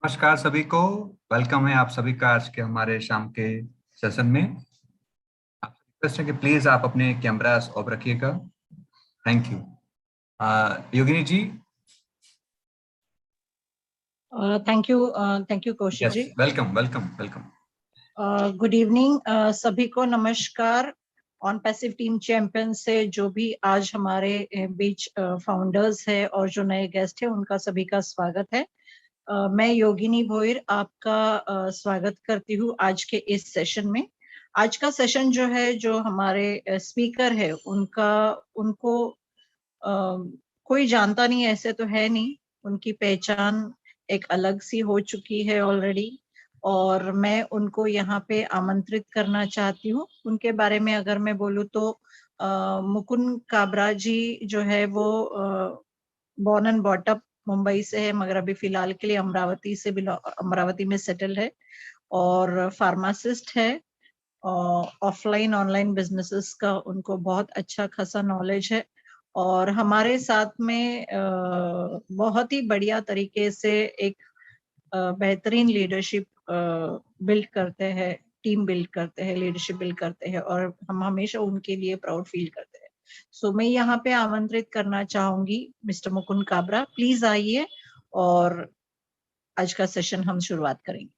नमस्कार सभी को। वेलकम है आप सभी का आज के हमारे शाम के सेशन में। आप रिक्वेस्ट है कि प्लीज आप अपने कैमरास ऑफ रखिएगा। Thank you. Yogini ji. Thank you Kaushik yes, जी। Welcome welcome welcome. Good evening सभी को, नमस्कार। ऑन पैसिव टीम चैंपियन से जो भी आज हमारे बीच फाउंडर्स है और जो नए गेस्ट है उनका सभी का स्वागत है। मैं योगिनी भोईर आपका स्वागत करती हूँ आज के इस सेशन में। आज का सेशन जो है, जो हमारे स्पीकर है उनको कोई जानता नहीं, ऐसे तो है नहीं। उनकी पहचान एक अलग सी हो चुकी है ऑलरेडी, और मैं उनको यहाँ पे आमंत्रित करना चाहती हूँ। उनके बारे में अगर मैं बोलूँ तो मुकुंद काबरा जी जो है वो born and brought up Mumbai से है, मगर अभी फिलहाल के लिए अमरावती में सेटल है और फार्मासिस्ट है। ऑफलाइन ऑनलाइन बिजनेसेस का उनको बहुत अच्छा खासा नॉलेज है, और हमारे साथ में बहुत ही बढ़िया तरीके से एक बेहतरीन लीडरशिप बिल्ड करते हैं, टीम बिल्ड करते हैं, लीडरशिप बिल्ड करते हैं, और हम हमेशा उनके लिए प्राउड फील करते हैं। सो मैं यहाँ पे आमंत्रित करना चाहूंगी मिस्टर मुकुंद काबरा, प्लीज आइए और आज का सेशन हम शुरुआत करेंगे।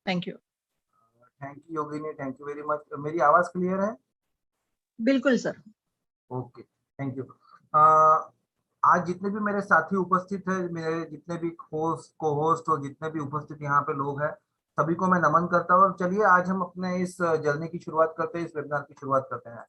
Thank you. Thank you Yogini, thank you very much. मेरी आवाज क्लियर है? बिल्कुल सर। Okay, thank you. आज जितने भी मेरे साथी उपस्थित है, मेरे जितने भी होस्ट को होस्ट और जितने भी उपस्थित यहाँ पे लोग हैं, सभी को मैं नमन करता हूँ। और चलिए आज हम अपने इस जर्नी की शुरुआत करते हैं, इस वेबिनार की शुरुआत करते हैं।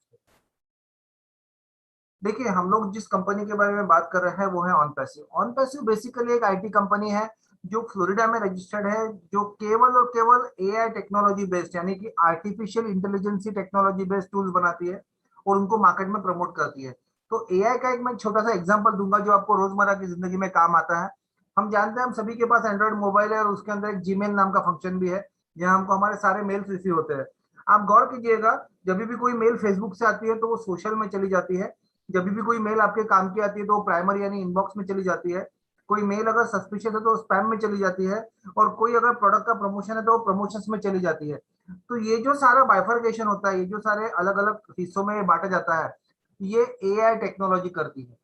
देखिए, हम लोग जिस कंपनी के बारे में बात कर रहे हैं वो है ऑनपैसिव। ऑनपैसिव बेसिकली एक आईटी कंपनी है जो फ्लोरिडा में रजिस्टर्ड है, जो केवल और केवल एआई टेक्नोलॉजी बेस्ड यानी कि artificial intelligence technology based tools बनाती है और उनको मार्केट में प्रमोट करती है। तो एआई का एक मैं छोटा सा एग्जांपल दूंगा जो आपको रोजमर्रा की जिंदगी में काम आता है। हम जानते हैं, हम सभी के पास एंड्रॉइड मोबाइल है और उसके अंदर एक जीमेल नाम का फंक्शन भी है जहां हमको हमारे सारे मेल्स रिसीव होते हैं। आप गौर कीजिएगा, जब भी कोई मेल फेसबुक से आती है तो वो सोशल में चली जाती है। जब भी कोई मेल आपके काम की आती है तो वो प्राइमरी यानी इनबॉक्स में चली जाती है। कोई मेल अगर सस्पिशियस है तो स्पैम में चली जाती है, और कोई अगर प्रोडक्ट का प्रमोशन है तो वो प्रमोशंस में चली जाती है। तो ये जो सारा बाइफर्केशन होता है, ये जो सारे अलग अलग हिस्सों में बांटा जाता है, ये एआई टेक्नोलॉजी करती है।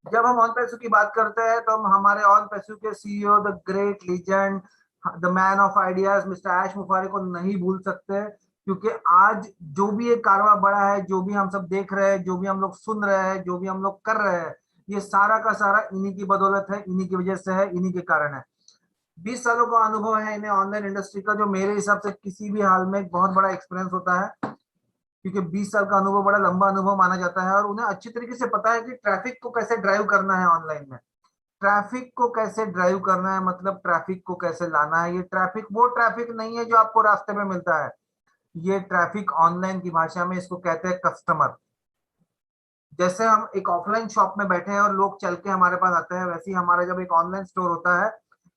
जब हम ऑन पैसू की बात करते हैं तो हम हमारे ऑन पैसू के CEO, the great legend, the man of ideas mister Ash Mufareh को नहीं भूल सकते, क्योंकि आज जो भी एक कारवा बड़ा है, जो भी हम सब देख रहे हैं, जो भी हम लोग सुन रहे हैं, जो भी हम लोग कर रहे हैं, ये सारा का सारा इन्हीं की बदौलत है, इन्हीं की वजह से है, इन्हीं के कारण है। 20 सालों का अनुभव है इन्हें ऑनलाइन इंडस्ट्री का, जो मेरे हिसाब से किसी भी हाल में एक बहुत बड़ा एक्सपीरियंस होता है, क्योंकि 20 साल का अनुभव बड़ा लंबा अनुभव माना जाता है। और उन्हें अच्छी तरीके से पता है कि ट्रैफिक को कैसे ड्राइव करना है ऑनलाइन में। ट्रैफिक को कैसे ड्राइव करना है, मतलब ट्रैफिक को कैसे लाना है। ये ट्रैफिक वो ट्रैफिक नहीं है जो आपको रास्ते में मिलता है, ये ट्रैफिक ऑनलाइन की भाषा में इसको कहते हैं कस्टमर। जैसे हम एक ऑफलाइन शॉप में बैठे हैं और लोग चल के हमारे पास आते हैं, वैसे ही हमारा जब एक ऑनलाइन स्टोर होता है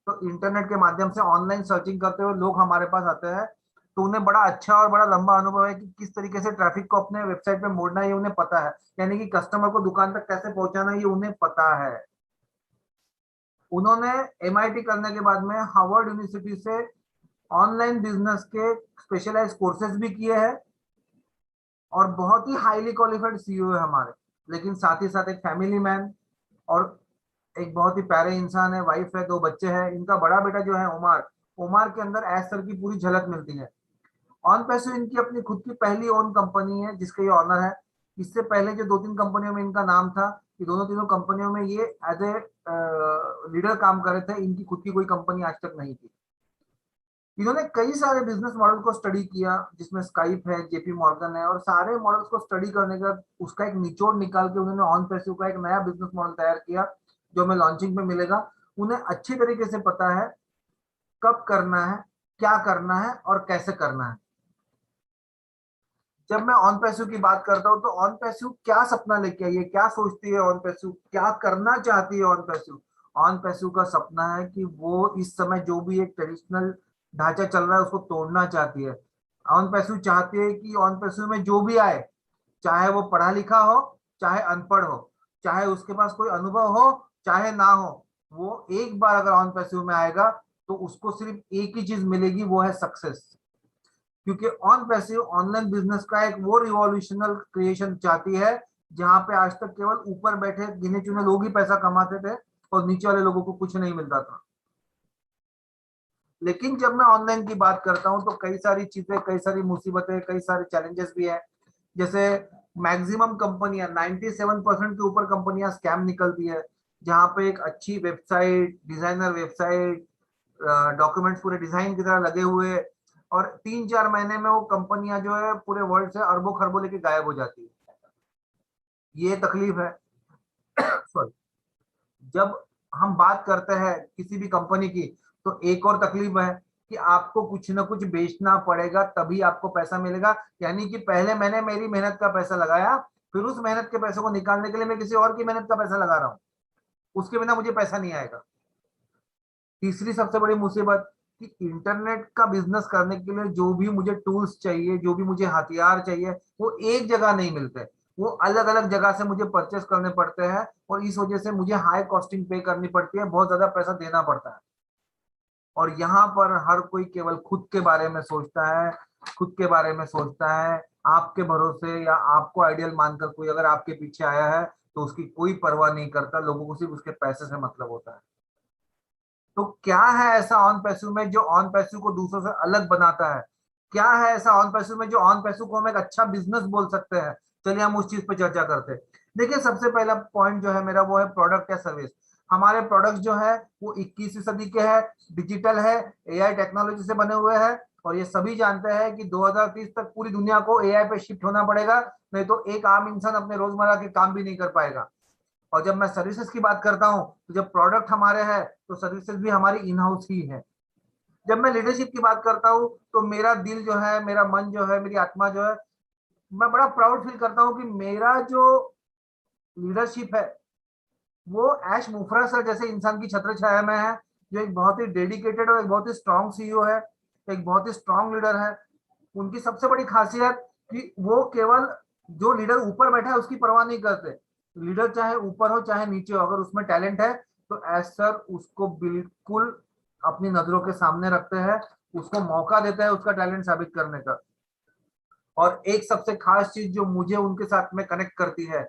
तो इंटरनेट के माध्यम से ऑनलाइन सर्चिंग करते हुए लोग हमारे पास आते हैं। तो उन्हें बड़ा अच्छा और बड़ा लंबा अनुभव है कि किस तरीके से ट्रैफिक को अपने वेबसाइट पे मोड़ना है, ये उन्हें पता है। यानी कि कस्टमर को दुकान तक कैसे पहुंचाना है, ये उन्हें पता है। उन्होंने एमआईटी करने के बाद में हार्वर्ड यूनिवर्सिटी से ऑनलाइन बिजनेस के स्पेशलाइज कोर्सेज भी किए हैं, और बहुत ही हाईली क्वालिफाइड सीईओ है हमारे। लेकिन साथ ही साथ एक फैमिली मैन और एक बहुत ही प्यारे इंसान है, वाइफ है, 2 बच्चे हैं। इनका बड़ा बेटा जो है उमर, उमर के अंदर ऐश सर की पूरी झलक मिलती है। ऑन पैसो इनकी अपनी खुद की पहली ओन कंपनी है जिसका ये ऑनर है। इससे पहले जो 2-3 कंपनियों में इनका नाम था, ये दोनों तीनों कंपनियों में ये एज ए लीडर काम कर रहे थे। इनकी खुद की कोई कंपनी आज तक नहीं थी। इन्होंने कई सारे बिजनेस मॉडल को स्टडी किया, जिसमें स्काइप है, जेपी मॉर्गन है, और सारे मॉडल्स को स्टडी करने के बाद उसका एक निचोड़ निकाल के उन्होंने ऑन पैसिव का एक नया बिजनेस मॉडल तैयार किया जो हमें लॉन्चिंग में मिलेगा। उन्हें अच्छी तरीके से पता है कब करना है, क्या करना है और कैसे करना है। जब मैं ऑन पैसिव की बात करता हूं तो ऑन पैसिव क्या सपना लेके आई है, क्या सोचती है ऑन पैसिव, क्या करना चाहती है ऑन पैसिव। ऑन पैसिव का सपना है कि वो इस समय जो भी एक ट्रेडिशनल ढांचा चल रहा है उसको तोड़ना चाहती है। ऑन पैसिव चाहती है कि ऑन पैसिव में जो भी आए, चाहे वो पढ़ा लिखा हो, चाहे अनपढ़ हो, चाहे उसके पास कोई अनुभव हो, चाहे ना हो, वो एक बार अगर ऑन पैसिव में आएगा तो उसको सिर्फ एक ही चीज मिलेगी, वो है सक्सेस। क्योंकि ऑन पैसिव ऑनलाइन बिजनेस का एक वो रिवॉल्यूशनल क्रिएशन चाहती है जहां पे आज तक केवल ऊपर बैठे गिने चुने लोग ही पैसा कमाते थे और नीचे वाले लोगों को कुछ नहीं मिलता था। लेकिन जब मैं ऑनलाइन की बात करता हूं तो कई सारी चीजें, कई सारी मुसीबतें, कई सारे चैलेंजेस भी है। जैसे मैक्सिमम कंपनियां 97% के ऊपर कंपनियां स्कैम निकलती है, जहां पे एक अच्छी वेबसाइट, डिजाइनर वेबसाइट, डॉक्यूमेंट्स पूरे डिजाइन की तरह लगे हुए, और 3-4 महीने में वो कंपनियां जो है पूरे वर्ल्ड से अरबों खरबों लेके गायब हो जाती है। ये तकलीफ है। सॉरी। जब हम बात करते हैं किसी भी कंपनी की तो एक और तकलीफ है कि आपको कुछ ना कुछ बेचना पड़ेगा तभी आपको पैसा मिलेगा। यानी कि पहले मैंने मेरी मेहनत का पैसा लगाया, फिर उस मेहनत के पैसे को निकालने के लिए मैं किसी और की मेहनत का पैसा लगा रहा हूं, उसके बिना मुझे पैसा नहीं आएगा। तीसरी सबसे बड़ी मुसीबत कि इंटरनेट का बिजनेस करने के लिए जो भी मुझे टूल्स चाहिए, जो भी मुझे हथियार चाहिए, वो एक जगह नहीं मिलते, वो अलग अलग जगह से मुझे परचेस करने पड़ते हैं, और इस वजह से मुझे हाई कॉस्टिंग पे करनी पड़ती है, बहुत ज्यादा पैसा देना पड़ता है। और यहाँ पर हर कोई केवल खुद के बारे में सोचता है, खुद के बारे में सोचता है। आपके भरोसे या आपको आइडियल मानकर कोई अगर आपके पीछे आया है तो उसकी कोई परवाह नहीं करता, लोगों को सिर्फ उसके पैसे से मतलब होता है। तो क्या है ऐसा ऑन पैसिव में जो ऑन पैसिव को दूसरों से अलग बनाता है? क्या है ऐसा ऑन पैसिव में जो ऑन पैसिव को हम एक अच्छा बिजनेस बोल सकते हैं? चलिए हम उस चीज पे चर्चा करते हैं। देखिए, सबसे पहला पॉइंट जो है मेरा वो है प्रोडक्ट या सर्विस। हमारे प्रोडक्ट जो है वो 21वीं सदी के है, डिजिटल है, एआई टेक्नोलॉजी से बने हुए हैं, और ये सभी जानते हैं कि 2030 तक पूरी दुनिया को एआई पे शिफ्ट होना पड़ेगा, नहीं तो एक आम इंसान अपने रोजमर्रा के काम भी नहीं कर पाएगा। और जब मैं सर्विसेज की बात करता हूं तो जब प्रोडक्ट हमारे हैं तो सर्विसेज भी हमारी इन हाउस ही है। जब मैं लीडरशिप की बात करता हूं तो मेरा दिल जो है, मेरा मन जो है, मेरी आत्मा जो है, मैं बड़ा प्राउड फील करता हूं कि मेरा जो लीडरशिप है वो ऐश मुफरा सर जैसे इंसान की छत्र छाया में है, जो एक बहुत ही डेडिकेटेड और एक बहुत ही स्ट्रांग सीईओ है, एक बहुत ही स्ट्रांग लीडर है। उनकी सबसे बड़ी खासियत कि वो केवल जो लीडर ऊपर बैठा है उसकी परवाह नहीं करते। लीडर चाहे ऊपर हो चाहे नीचे हो, अगर उसमें टैलेंट है तो एज सर उसको बिल्कुल अपनी नजरों के सामने रखते हैं, उसको मौका देता है उसका टैलेंट साबित करने का। और एक सबसे खास चीज जो मुझे उनके साथ में कनेक्ट करती है,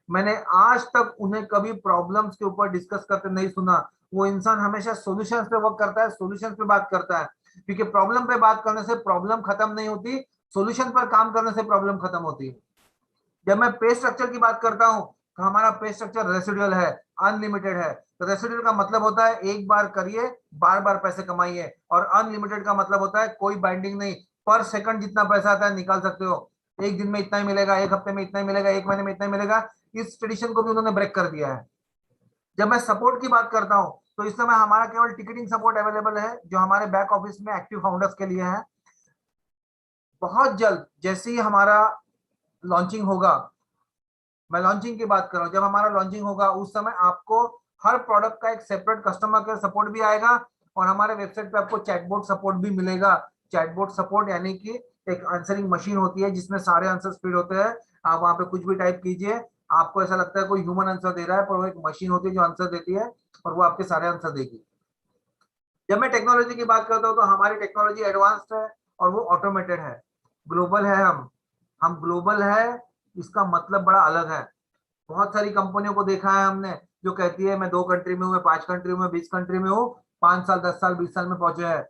मैंने आज तक उन्हें कभी प्रॉब्लम्स के ऊपर डिस्कस करते नहीं सुना। वो इंसान हमेशा सॉल्यूशंस पे वर्क करता है, सॉल्यूशंस पे बात करता है, क्योंकि प्रॉब्लम पे बात करने से प्रॉब्लम खत्म नहीं होती, सॉल्यूशन पर काम करने से प्रॉब्लम खत्म होती है। जब मैं पे स्ट्रक्चर की बात करता हूं तो हमारा पे स्ट्रक्चर रेसिडुअल है, अनलिमिटेड है। तो रेसिडुअल का मतलब होता है एक बार करिए, बार बार पैसे कमाइए, और अनलिमिटेड का मतलब होता है कोई बाइंडिंग नहीं, पर सेकंड जितना पैसा आता है निकाल सकते हो। एक दिन में इतना ही मिलेगा, एक हफ्ते में इतना ही मिलेगा, एक महीने में इतना ही मिलेगा। इस ट्रेडिशन को भी उन्होंने ब्रेक कर दिया है। जब मैं सपोर्ट की बात करता हूं तो इस समय हमारा केवल टिकटिंग सपोर्ट अवेलेबल है जो हमारे बैक ऑफिस में एक्टिव फाउंडर्स के लिए है। बहुत जल्द जैसे ही हमारा लॉन्चिंग होगा, मैं लॉन्चिंग की बात कर रहा हूँ, जब हमारा लॉन्चिंग होगा उस समय आपको हर प्रोडक्ट का एक सेपरेट कस्टमर केयर सपोर्ट भी आएगा, और हमारे वेबसाइट पे आपको चैटबॉट सपोर्ट भी मिलेगा। चैटबॉट सपोर्ट यानी कि एक आंसरिंग मशीन होती है जिसमें सारे आंसर्स फीड होते हैं। आप वहां पे कुछ भी टाइप कीजिए, आपको ऐसा लगता है कोई ह्यूमन आंसर दे रहा है, पर वो एक मशीन होती है जो आंसर देती है, और वो आपके सारे आंसर देगी। जब मैं टेक्नोलॉजी की बात करता हूँ तो हमारी टेक्नोलॉजी एडवांस्ड है और वो ऑटोमेटेड है। ग्लोबल है, हम ग्लोबल है, इसका मतलब बड़ा अलग है। बहुत सारी कंपनियों को देखा है हमने जो कहती है मैं 2 कंट्री में हूँ, 5 कंट्री में, 20 कंट्री में हूँ, 5 साल, 10 साल, 20 साल में पहुंचे हैं।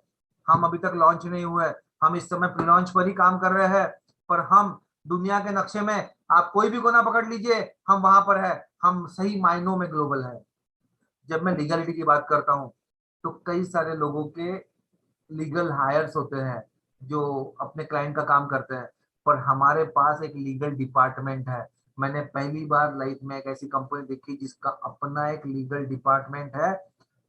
हम अभी तक लॉन्च नहीं हुए, हम इस समय प्री लॉन्च पर ही काम कर रहे हैं, पर हम दुनिया के नक्शे में आप कोई भी कोना पकड़ लीजिए, हम वहां पर है। हम सही मायनों में ग्लोबल है। जब मैं लीगलिटी की बात करता हूँ तो कई सारे लोगों के लीगल हायर्स होते हैं जो अपने क्लाइंट का काम करते हैं, पर हमारे पास एक लीगल डिपार्टमेंट है। मैंने पहली बार लाइफ में एक ऐसी कंपनी देखी जिसका अपना एक लीगल डिपार्टमेंट है,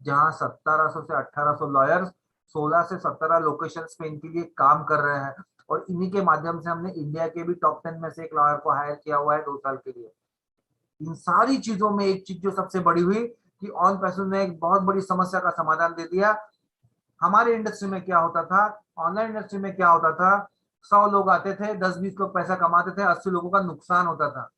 जहां 1700 से 1800 लॉयर्स 16 से 17 लोकेशंस पे इनके लिए काम कर रहे हैं, और इन्हीं के माध्यम से हमने इंडिया के भी टॉप 10 में से एक लॉयर को हायर किया हुआ है 2 साल के लिए। इन सारी चीजों में एक चीज जो सबसे बड़ी हुई कि ऑन पैसो ने एक बहुत बड़ी समस्या का समाधान दे दिया। हमारे इंडस्ट्री में क्या होता था, ऑनलाइन इंडस्ट्री में क्या होता था, 100 लोग आते थे, 10-20 लोग पैसा कमाते थे, 80 लोगों का नुकसान होता था।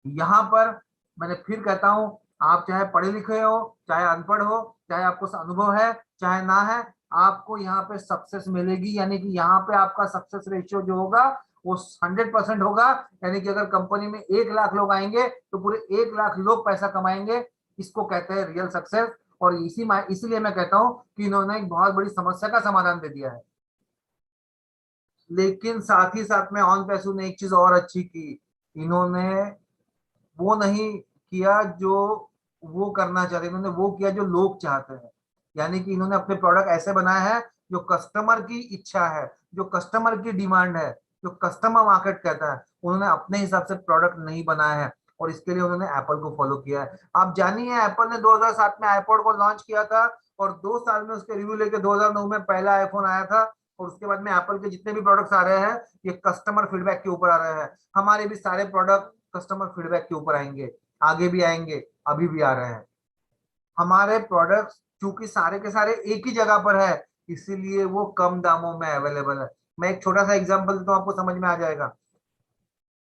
यहाँ पर मैंने फिर कहता हूँ आप चाहे पढ़े लिखे हो, चाहे अनपढ़ हो, चाहे आपको अनुभव है, चाहे ना है, आपको यहाँ पे सक्सेस मिलेगी। यानी कि यहाँ पे आपका सक्सेस रेशियो जो होगा वो 100% होगा। यानी कि अगर कंपनी में 1 लाख लोग आएंगे तो पूरे 1 लाख लोग पैसा कमाएंगे। इसको कहते हैं रियल सक्सेस। और इसीलिए मैं कहता हूँ कि इन्होंने एक बहुत बड़ी समस्या का समाधान दे दिया है। लेकिन साथ ही साथ में ऑन पैसू ने एक चीज और अच्छी की, इन्होंने वो नहीं किया जो वो करना चाहते, इन्होंने वो किया जो लोग चाहते हैं। यानी कि इन्होंने अपने प्रोडक्ट ऐसे बनाए हैं जो कस्टमर की इच्छा है, जो कस्टमर की डिमांड है, जो कस्टमर मार्केट कहता है। उन्होंने अपने हिसाब से प्रोडक्ट नहीं बनाया है और इसके लिए उन्होंने एप्पल को फॉलो किया है। आप जानिए, एप्पल ने 2007 में आईपॉड को लॉन्च किया था और 2 साल में उसके रिव्यू लेके 2009 में पहला आईफोन आया था। और उसके बाद में एप्पल के जितने भी प्रोडक्ट्स आ रहे हैं ये कस्टमर फीडबैक के ऊपर आ रहे हैं। हमारे भी सारे प्रोडक्ट कस्टमर फीडबैक के ऊपर आएंगे, आगे भी आएंगे, अभी भी आ रहे हैं। हमारे प्रोडक्ट्स चूंकि सारे के सारे एक ही जगह पर है, इसीलिए वो कम दामों में अवेलेबल है। मैं एक छोटा सा एग्जांपल देता हूं, आपको समझ में आ जाएगा।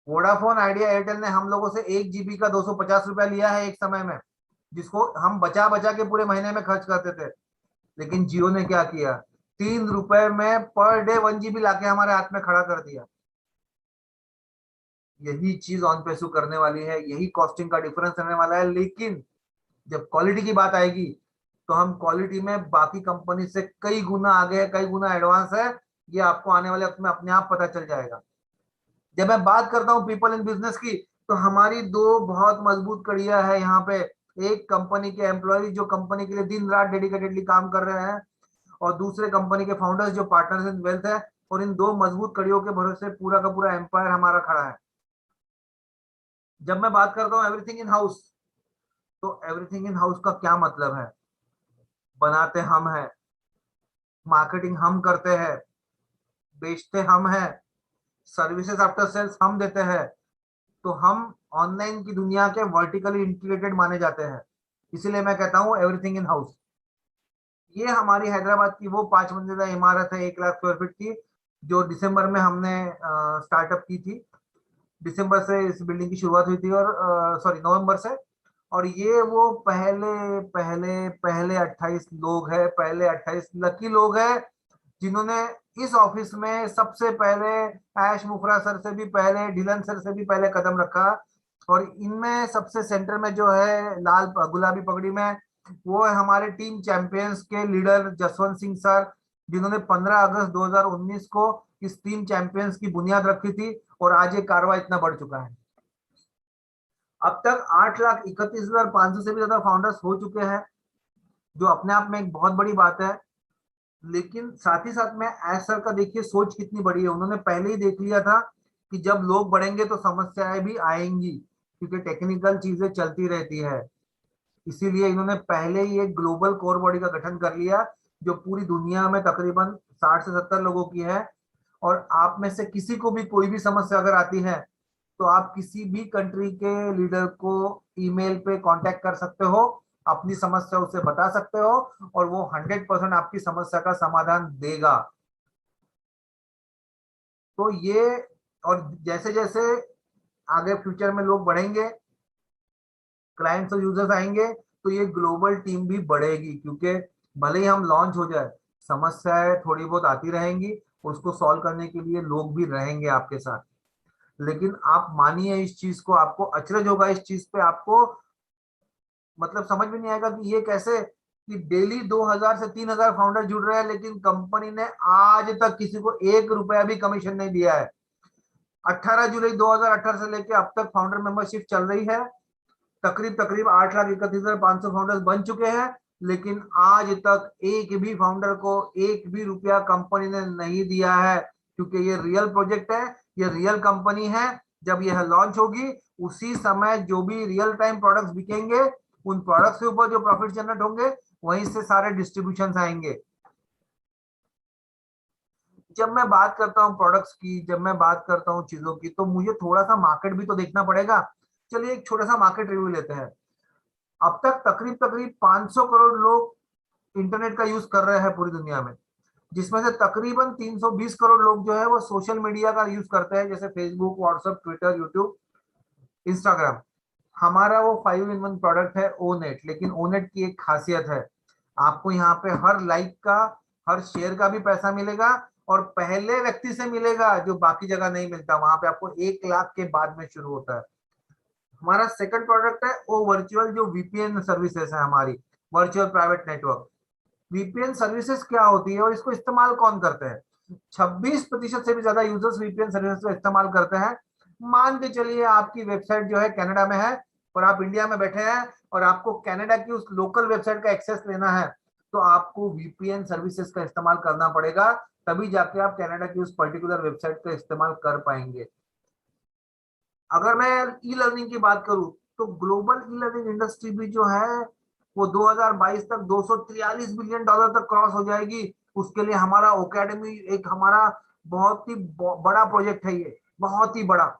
वोडाफोन आइडिया एयरटेल ने हम लोगों से 1 GB का 250 रुपया लिया है एक समय में, जिसको हम बचा बचा के पूरे महीने में खर्च करते थे। लेकिन जियो ने क्या किया, 3 रुपए में पर डे 1 GB लाके हमारे हाथ में खड़ा कर दिया। यही चीज ऑन पैसू करने वाली है, यही कॉस्टिंग का डिफरेंस रहने वाला है। लेकिन जब क्वालिटी की बात आएगी तो हम क्वालिटी में बाकी कंपनी से कई गुना आगे है, कई गुना एडवांस है। ये आपको आने वाले वक्त में अपने आप पता चल जाएगा। जब मैं बात करता हूँ पीपल इन बिजनेस की, तो हमारी दो बहुत मजबूत कड़ियां है यहाँ पे। एक कंपनी के एम्प्लॉय जो कंपनी के लिए दिन रात डेडिकेटेडली काम कर रहे हैं, और दूसरे कंपनी के फाउंडर्स जो पार्टनर्स इन वेल्थ है। और इन दो मजबूत कड़ियों के भरोसे पूरा का पूरा एम्पायर हमारा खड़ा है। जब मैं बात करता हूँ एवरीथिंग इन हाउस, तो एवरीथिंग इन हाउस का क्या मतलब है? बनाते हम हैं, मार्केटिंग हम करते हैं, बेचते हम हैं, सर्विसेज आफ्टर सेल्स हम देते हैं। तो हम ऑनलाइन की दुनिया के वर्टिकली इंटीग्रेटेड माने जाते हैं। इसीलिए मैं कहता हूँ एवरीथिंग इन हाउस। ये हमारी हैदराबाद की वो 5 मंजिला इमारत है 1 लाख स्क्वायर फीट की, जो दिसंबर में हमने स्टार्टअप की थी। दिसंबर से इस बिल्डिंग की शुरुआत हुई थी, और सॉरी नवंबर से। और ये वो पहले पहले पहले 28 लोग हैं, पहले 28 लकी लोग हैं जिन्होंने इस ऑफिस में सबसे पहले ऐश मुफरा सर से भी पहले, ढिलन सर से भी पहले कदम रखा। और इनमें सबसे सेंटर में जो है लाल गुलाबी पगड़ी में, वो है हमारे टीम चैंपियंस के लीडर जसवंत सिंह सर, जिन्होंने 15 अगस्त 2019 को इस टीम चैंपियंस की बुनियाद रखी थी। और आज ये कारवा इतना बढ़ चुका है। अब तक 8,31,500 से भी ज्यादा फाउंडर्स हो चुके हैं, जो अपने आप में एक बहुत बड़ी बात है। लेकिन साथ ही साथ में एस सर का देखिए सोच कितनी बड़ी है। उन्होंने पहले ही देख लिया था कि जब लोग बढ़ेंगे तो समस्याएं भी आएंगी, क्योंकि टेक्निकल चीजें चलती रहती है। इसीलिए इन्होंने पहले ही एक ग्लोबल कोर बॉडी का गठन कर लिया, जो पूरी दुनिया में तकरीबन 60 से 70 लोगों की है। और आप में से किसी को भी कोई भी समस्या अगर आती है, तो आप किसी भी कंट्री के लीडर को ईमेल पे कांटेक्ट कर सकते हो, अपनी समस्या उसे बता सकते हो, और वो 100% आपकी समस्या का समाधान देगा। तो ये, और जैसे जैसे आगे फ्यूचर में लोग बढ़ेंगे, क्लाइंट्स और यूजर्स आएंगे, तो ये ग्लोबल टीम भी बढ़ेगी। क्योंकि भले ही हम लॉन्च हो जाए, समस्याएं थोड़ी बहुत आती रहेंगी, उसको सॉल्व करने के लिए लोग भी रहेंगे आपके साथ। लेकिन आप मानिए इस चीज को, आपको अचरज होगा इस चीज पे, आपको मतलब समझ में नहीं आएगा कि ये कैसे कि डेली 2,000 से 3,000 फाउंडर जुड़ रहे हैं, लेकिन कंपनी ने आज तक किसी को 1 रुपया भी कमीशन नहीं दिया है। 18 जुलाई 2018 से लेकर अब तक फाउंडर मेंबरशिप चल रही है। तकरीब 8,31,500 फाउंडर्स बन चुके हैं। लेकिन आज तक एक भी फाउंडर को 1 भी रुपया कंपनी ने नहीं दिया है, क्योंकि ये रियल प्रोजेक्ट है, ये रियल कंपनी है। जब यह लॉन्च होगी, उसी समय जो भी रियल टाइम प्रोडक्ट्स बिकेंगे, उन प्रोडक्ट्स के ऊपर जो प्रॉफिट जनरेट होंगे, वहीं से सारे डिस्ट्रीब्यूशन आएंगे। जब मैं बात करता हूँ प्रोडक्ट्स की, जब मैं बात करता हूँ चीजों की, तो मुझे थोड़ा सा मार्केट भी तो देखना पड़ेगा। चलिए एक छोटा सा मार्केट रिव्यू लेते हैं। अब तक तकरीब 500 करोड़ लोग इंटरनेट का यूज कर रहे हैं पूरी दुनिया में, जिसमें से तकरीबन 320 करोड़ लोग जो है वो सोशल मीडिया का यूज करते हैं, जैसे Facebook, WhatsApp, Twitter, YouTube, Instagram. हमारा वो 5-in-1 प्रोडक्ट है ओनेट, लेकिन ओनेट की एक खासियत है, आपको यहाँ पे हर लाइक का, हर शेयर का भी पैसा मिलेगा और पहले व्यक्ति से मिलेगा जो बाकी जगह नहीं मिलता, वहां पे आपको 1 लाख के बाद में शुरू होता है। हमारा सेकंड प्रोडक्ट है वो वर्चुअल जो वीपीएन सर्विसेज है हमारी, virtual private network. VPN services क्या होती है और इसको इस्तेमाल कौन करते हैं? 26% से भी ज्यादा यूजर्स वीपीएन सर्विसेज को इस्तेमाल करते हैं। मान के चलिए आपकी वेबसाइट जो है कनाडा में है और आप इंडिया में बैठे हैं और आपको कनाडा की उस लोकल वेबसाइट का एक्सेस लेना है, तो आपको वीपीएन सर्विसेज का इस्तेमाल करना पड़ेगा, तभी जाके आप कनाडा की उस पर्टिकुलर वेबसाइट का इस्तेमाल कर पाएंगे। अगर मैं ई लर्निंग की बात करूं तो ग्लोबल ई लर्निंग इंडस्ट्री भी जो है वो 2022 तक $243 बिलियन तक क्रॉस हो जाएगी। उसके लिए हमारा ओकेडमी एक हमारा बहुत ही बड़ा प्रोजेक्ट है, ये बहुत ही बड़ा,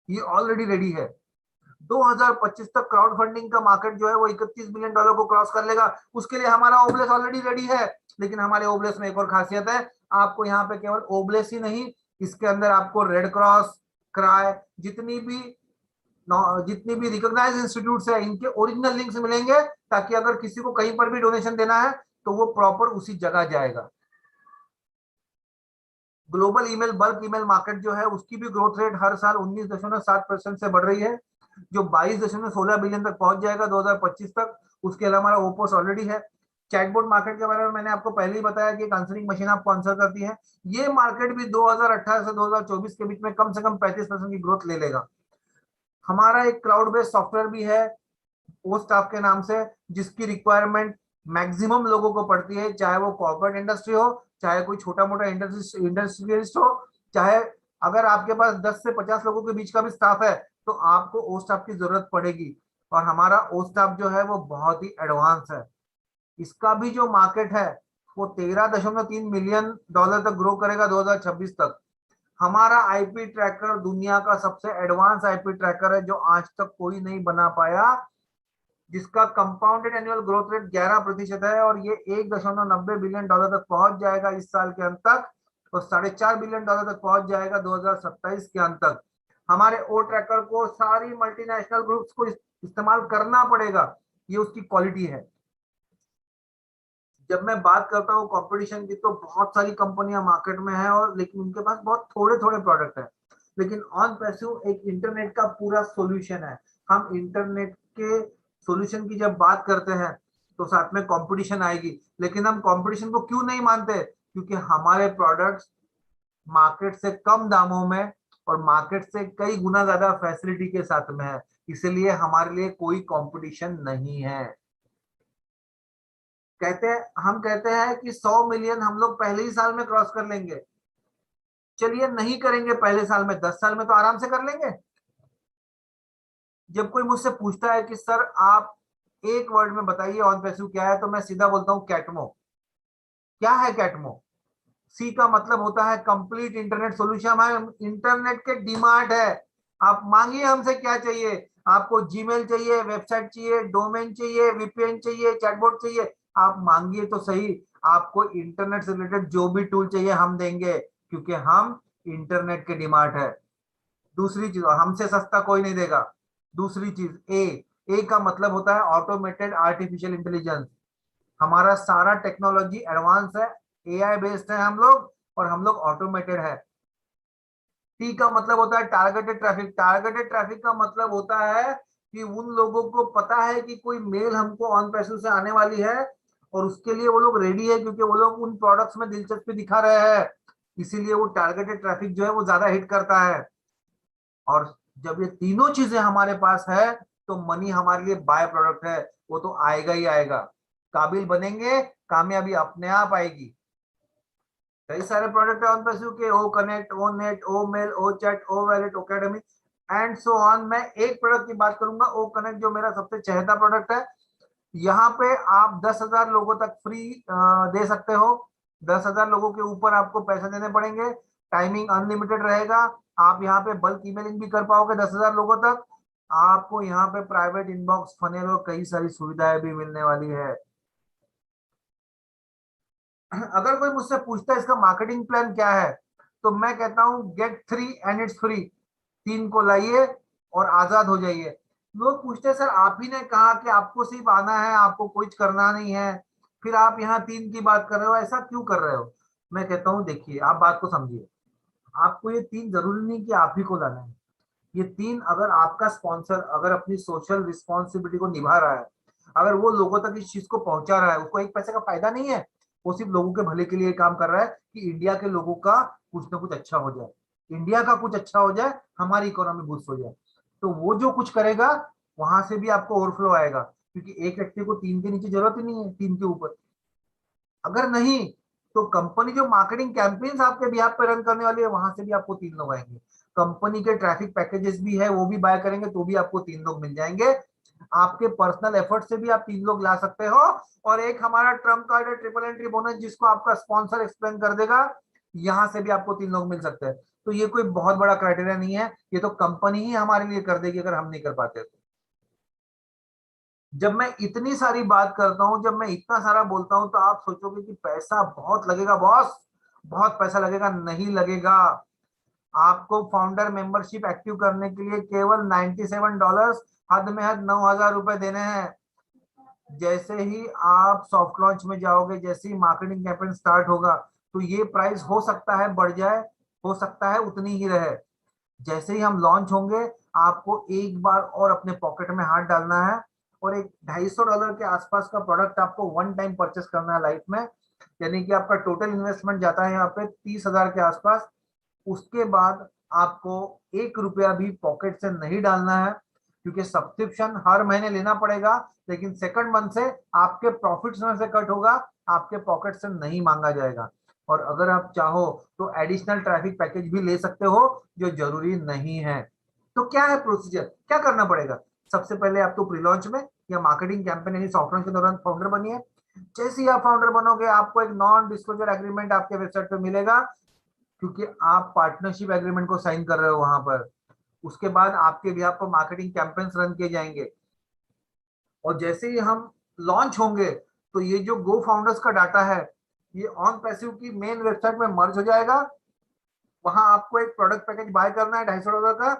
ये ऑलरेडी रेडी है। 2025 तक क्राउड फंडिंग का मार्केट जो है वो $31 बिलियन को क्रॉस कर लेगा। उसके लिए हमारा ओब्लेस ऑलरेडी रेडी है, लेकिन हमारे ओब्लेस में एक और खासियत है, आपको यहाँ पे केवल ओब्लेस ही नहीं, इसके अंदर आपको रेड क्रॉस, क्राई, जितनी भी रिकॉग्नाइज इंस्टीट्यूट है इनके ओरिजिनल लिंक्स मिलेंगे, ताकि अगर किसी को कहीं पर भी डोनेशन देना है तो वो प्रॉपर उसी जगह जाएगा। Global email bulk email market जो है उसकी भी ग्रोथ रेट हर साल 19.7% से बढ़ रही है, जो 22.16 बिलियन तक पहुंच जाएगा 2025 तक। उसके अलावा हमारा ओपोस ऑलरेडी है। चैटबॉट मार्केट के बारे में मैंने आपको पहले ही बताया कि एक आंसरिंग मशीन आपको आंसर करती है। ये मार्केट भी 2018 से 2024 के बीच में कम से कम 35% की ग्रोथ ले लेगा। हमारा एक क्लाउड बेस्ड सॉफ्टवेयर भी है ओ स्टाफ के नाम से, जिसकी रिक्वायरमेंट मैक्सिमम लोगों को पड़ती है, चाहे वो कॉर्पोरेट इंडस्ट्री हो, चाहे कोई छोटा मोटा इंडस्ट्रियलिस्ट हो, चाहे अगर आपके पास 10 से 50 लोगों के बीच का भी स्टाफ है तो आपको ओ स्टाफ की जरूरत पड़ेगी। और हमारा ओ स्टाफ जो है वो बहुत ही एडवांस है। इसका भी जो मार्केट है वो $13.3 मिलियन तक ग्रो करेगा 2026 तक। हमारा आईपी ट्रैकर दुनिया का सबसे एडवांस आईपी ट्रैकर है, जो आज तक कोई नहीं बना पाया, जिसका कंपाउंडेड एनुअल ग्रोथ रेट 11% है, और ये $1.90 बिलियन तक पहुंच जाएगा इस साल के अंत तक, और $4.5 बिलियन तक पहुंच जाएगा 2027 के अंत तक। हमारे ओ ट्रैकर को सारी मल्टीनेशनल ग्रुप्स को इस्तेमाल करना पड़ेगा, ये उसकी क्वालिटी है। जब मैं बात करता हूँ कंपटीशन की, तो बहुत सारी कंपनियां मार्केट में है, और लेकिन उनके पास बहुत थोड़े थोड़े प्रोडक्ट है। लेकिन OnPassive एक इंटरनेट का पूरा सॉल्यूशन है। हम इंटरनेट के सॉल्यूशन की जब बात करते हैं तो साथ में कंपटीशन आएगी, लेकिन हम कंपटीशन को क्यों नहीं मानते? क्योंकि हमारे प्रोडक्ट्स मार्केट से कम दामों में और मार्केट से कई गुना ज्यादा फैसिलिटी के साथ में है, इसलिए हमारे लिए कोई कंपटीशन नहीं है। हम कहते हैं कि 100 मिलियन हम लोग पहले ही साल में क्रॉस कर लेंगे। चलिए नहीं करेंगे पहले साल में, 10 साल में तो आराम से कर लेंगे। जब कोई मुझसे पूछता है कि सर आप एक वर्ड में बताइए OnPassive क्या है, तो मैं सीधा बोलता हूँ कैटमो। क्या है कैटमो? सी का मतलब होता है कंप्लीट इंटरनेट सॉल्यूशन। हमारे इंटरनेट के डिमांड है, आप मांगिए हमसे क्या चाहिए। आपको जीमेल चाहिए, वेबसाइट चाहिए, डोमेन चाहिए, वीपीएन चाहिए, चैटबॉट चाहिए, आप मांगिए तो सही। आपको इंटरनेट से रिलेटेड जो भी टूल चाहिए हम देंगे, क्योंकि हम इंटरनेट के डिमांड है। दूसरी चीज, हमसे सस्ता कोई नहीं देगा। दूसरी चीज, ए का मतलब होता है ऑटोमेटेड आर्टिफिशियल इंटेलिजेंस। हमारा सारा टेक्नोलॉजी एडवांस है, एआई बेस्ड है हम लोग, और हम लोग ऑटोमेटेड है। टी का मतलब होता है टारगेटेड ट्रैफिक। टारगेटेड ट्रैफिक का मतलब होता है कि उन लोगों को पता है कि कोई मेल हमको OnPassive से आने वाली है, और उसके लिए वो लोग रेडी है, क्योंकि वो लोग उन प्रोडक्ट्स में दिलचस्पी दिखा रहे हैं, इसीलिए वो टारगेटेड ट्रैफिक जो है वो ज्यादा हिट करता है। और जब ये तीनों चीजें हमारे पास है तो मनी हमारे लिए बाय प्रोडक्ट है, वो तो आएगा ही आएगा। काबिल बनेंगे, कामयाबी अपने आप आएगी। कई सारे प्रोडक्ट है OnPassive के, O Connect, O Net, O Mail, O Chat, O Wallet, OCademy and so on. मैं एक प्रोडक्ट की बात करूंगा, ओ कनेक्ट, जो मेरा सबसे चहेता प्रोडक्ट है। यहाँ पे आप 10,000 लोगों तक फ्री दे सकते हो। 10,000 लोगों के ऊपर आपको पैसे देने पड़ेंगे। टाइमिंग अनलिमिटेड रहेगा। आप यहाँ पे बल्क ईमेलिंग भी कर पाओगे 10,000 लोगों तक। आपको यहाँ पे प्राइवेट इनबॉक्स, फनेल और कई सारी सुविधाएं भी मिलने वाली है। अगर कोई मुझसे पूछता है इसका मार्केटिंग प्लान क्या है, तो मैं कहता हूं गेट 3 एंड इट्स फ्री। 3 को लाइए और आजाद हो जाइए। लोग पूछते हैं सर आप ही ने कहा कि आपको सिर्फ आना है, आपको कुछ करना नहीं है, फिर आप यहाँ 3 की बात कर रहे हो, ऐसा क्यों कर रहे हो? मैं कहता हूँ देखिए आप बात को समझिए, आपको ये 3 जरूरी नहीं कि आप ही को लाना है। ये 3 अगर आपका स्पॉन्सर अगर अपनी सोशल रिस्पॉन्सिबिलिटी को निभा रहा है, अगर वो लोगों तक इस चीज को पहुंचा रहा है, उसको एक पैसे का फायदा नहीं है, वो सिर्फ लोगों के भले के लिए काम कर रहा है कि इंडिया के लोगों का कुछ ना कुछ अच्छा हो जाए, इंडिया का कुछ अच्छा हो जाए, हमारी इकोनॉमी बूस्ट हो जाए। तो वो जो कुछ करेगा वहां से भी आपको ओवरफ्लो आएगा, क्योंकि एक व्यक्ति को 3 के नीचे जरूरत ही नहीं है, 3 के ऊपर। अगर नहीं तो कंपनी जो मार्केटिंग कैंपेन्स आपके बिहाफ पे रन करने वाली है, वहां से भी आपको 3 लोग आएंगे। कंपनी के ट्रैफिक पैकेजेस भी है, वो भी बाय करेंगे तो भी आपको 3 लोग मिल जाएंगे। आपके पर्सनल एफर्ट से भी आप 3 लोग ला सकते हो। और एक हमारा ट्रम्प कार्ड है ट्रिपल एंट्री बोनस, जिसको आपका स्पॉन्सर एक्सप्लेन कर देगा, यहाँ से भी आपको 3 लोग मिल सकते हैं। तो ये कोई बहुत बड़ा क्राइटेरिया नहीं है, ये तो कंपनी ही हमारे लिए कर देगी अगर हम नहीं कर पाते तो। जब मैं इतनी सारी बात करता हूं, जब मैं इतना सारा बोलता हूं, तो आप सोचोगे कि पैसा बहुत लगेगा बॉस, बहुत पैसा लगेगा। नहीं लगेगा। आपको फाउंडर मेंबरशिप एक्टिव करने के लिए केवल $97, हद में हद 9,000 रुपए देने हैं। जैसे ही आप सॉफ्ट लॉन्च में जाओगे, जैसे ही मार्केटिंग कैंपेन स्टार्ट होगा, तो ये प्राइस हो सकता है बढ़ जाए, हो सकता है उतनी ही रहे। जैसे ही हम लॉन्च होंगे, आपको एक बार और अपने पॉकेट में हाथ डालना है और एक $250 के आसपास का प्रोडक्ट आपको वन टाइम परचेस करना है लाइफ में। यानी कि आपका टोटल इन्वेस्टमेंट जाता है यहाँ पे 30,000 के आसपास। उसके बाद आपको 1 रुपया भी पॉकेट से नहीं डालना है, क्योंकि सब्सक्रिप्शन हर महीने लेना पड़ेगा, लेकिन सेकंड मंथ से आपके प्रॉफिट्स में से कट होगा, आपके पॉकेट से नहीं मांगा जाएगा। और अगर आप चाहो तो एडिशनल ट्रैफिक पैकेज भी ले सकते हो, जो जरूरी नहीं है। तो क्या है प्रोसीजर, क्या करना पड़ेगा? सबसे पहले आप तो प्री लॉन्च में या मार्केटिंग कैंपेन यानी सॉफ्ट लॉन्च के दौरान फाउंडर बनिए। जैसे ही आप फाउंडर बनोगे, आपको एक नॉन डिस्क्लोजर एग्रीमेंट आपके वेबसाइट पे मिलेगा, क्योंकि आप पार्टनरशिप एग्रीमेंट को साइन कर रहे हो वहां पर। उसके बाद आपके भी आपको मार्केटिंग कैंपेन्स रन किए जाएंगे। और जैसे ही हम लॉन्च होंगे, तो ये जो गो फाउंडर्स का डाटा है, ये ऑन पैसिव की मेन वेबसाइट में मर्ज हो जाएगा। वहां आपको एक प्रोडक्ट पैकेज बाय करना है $250 का,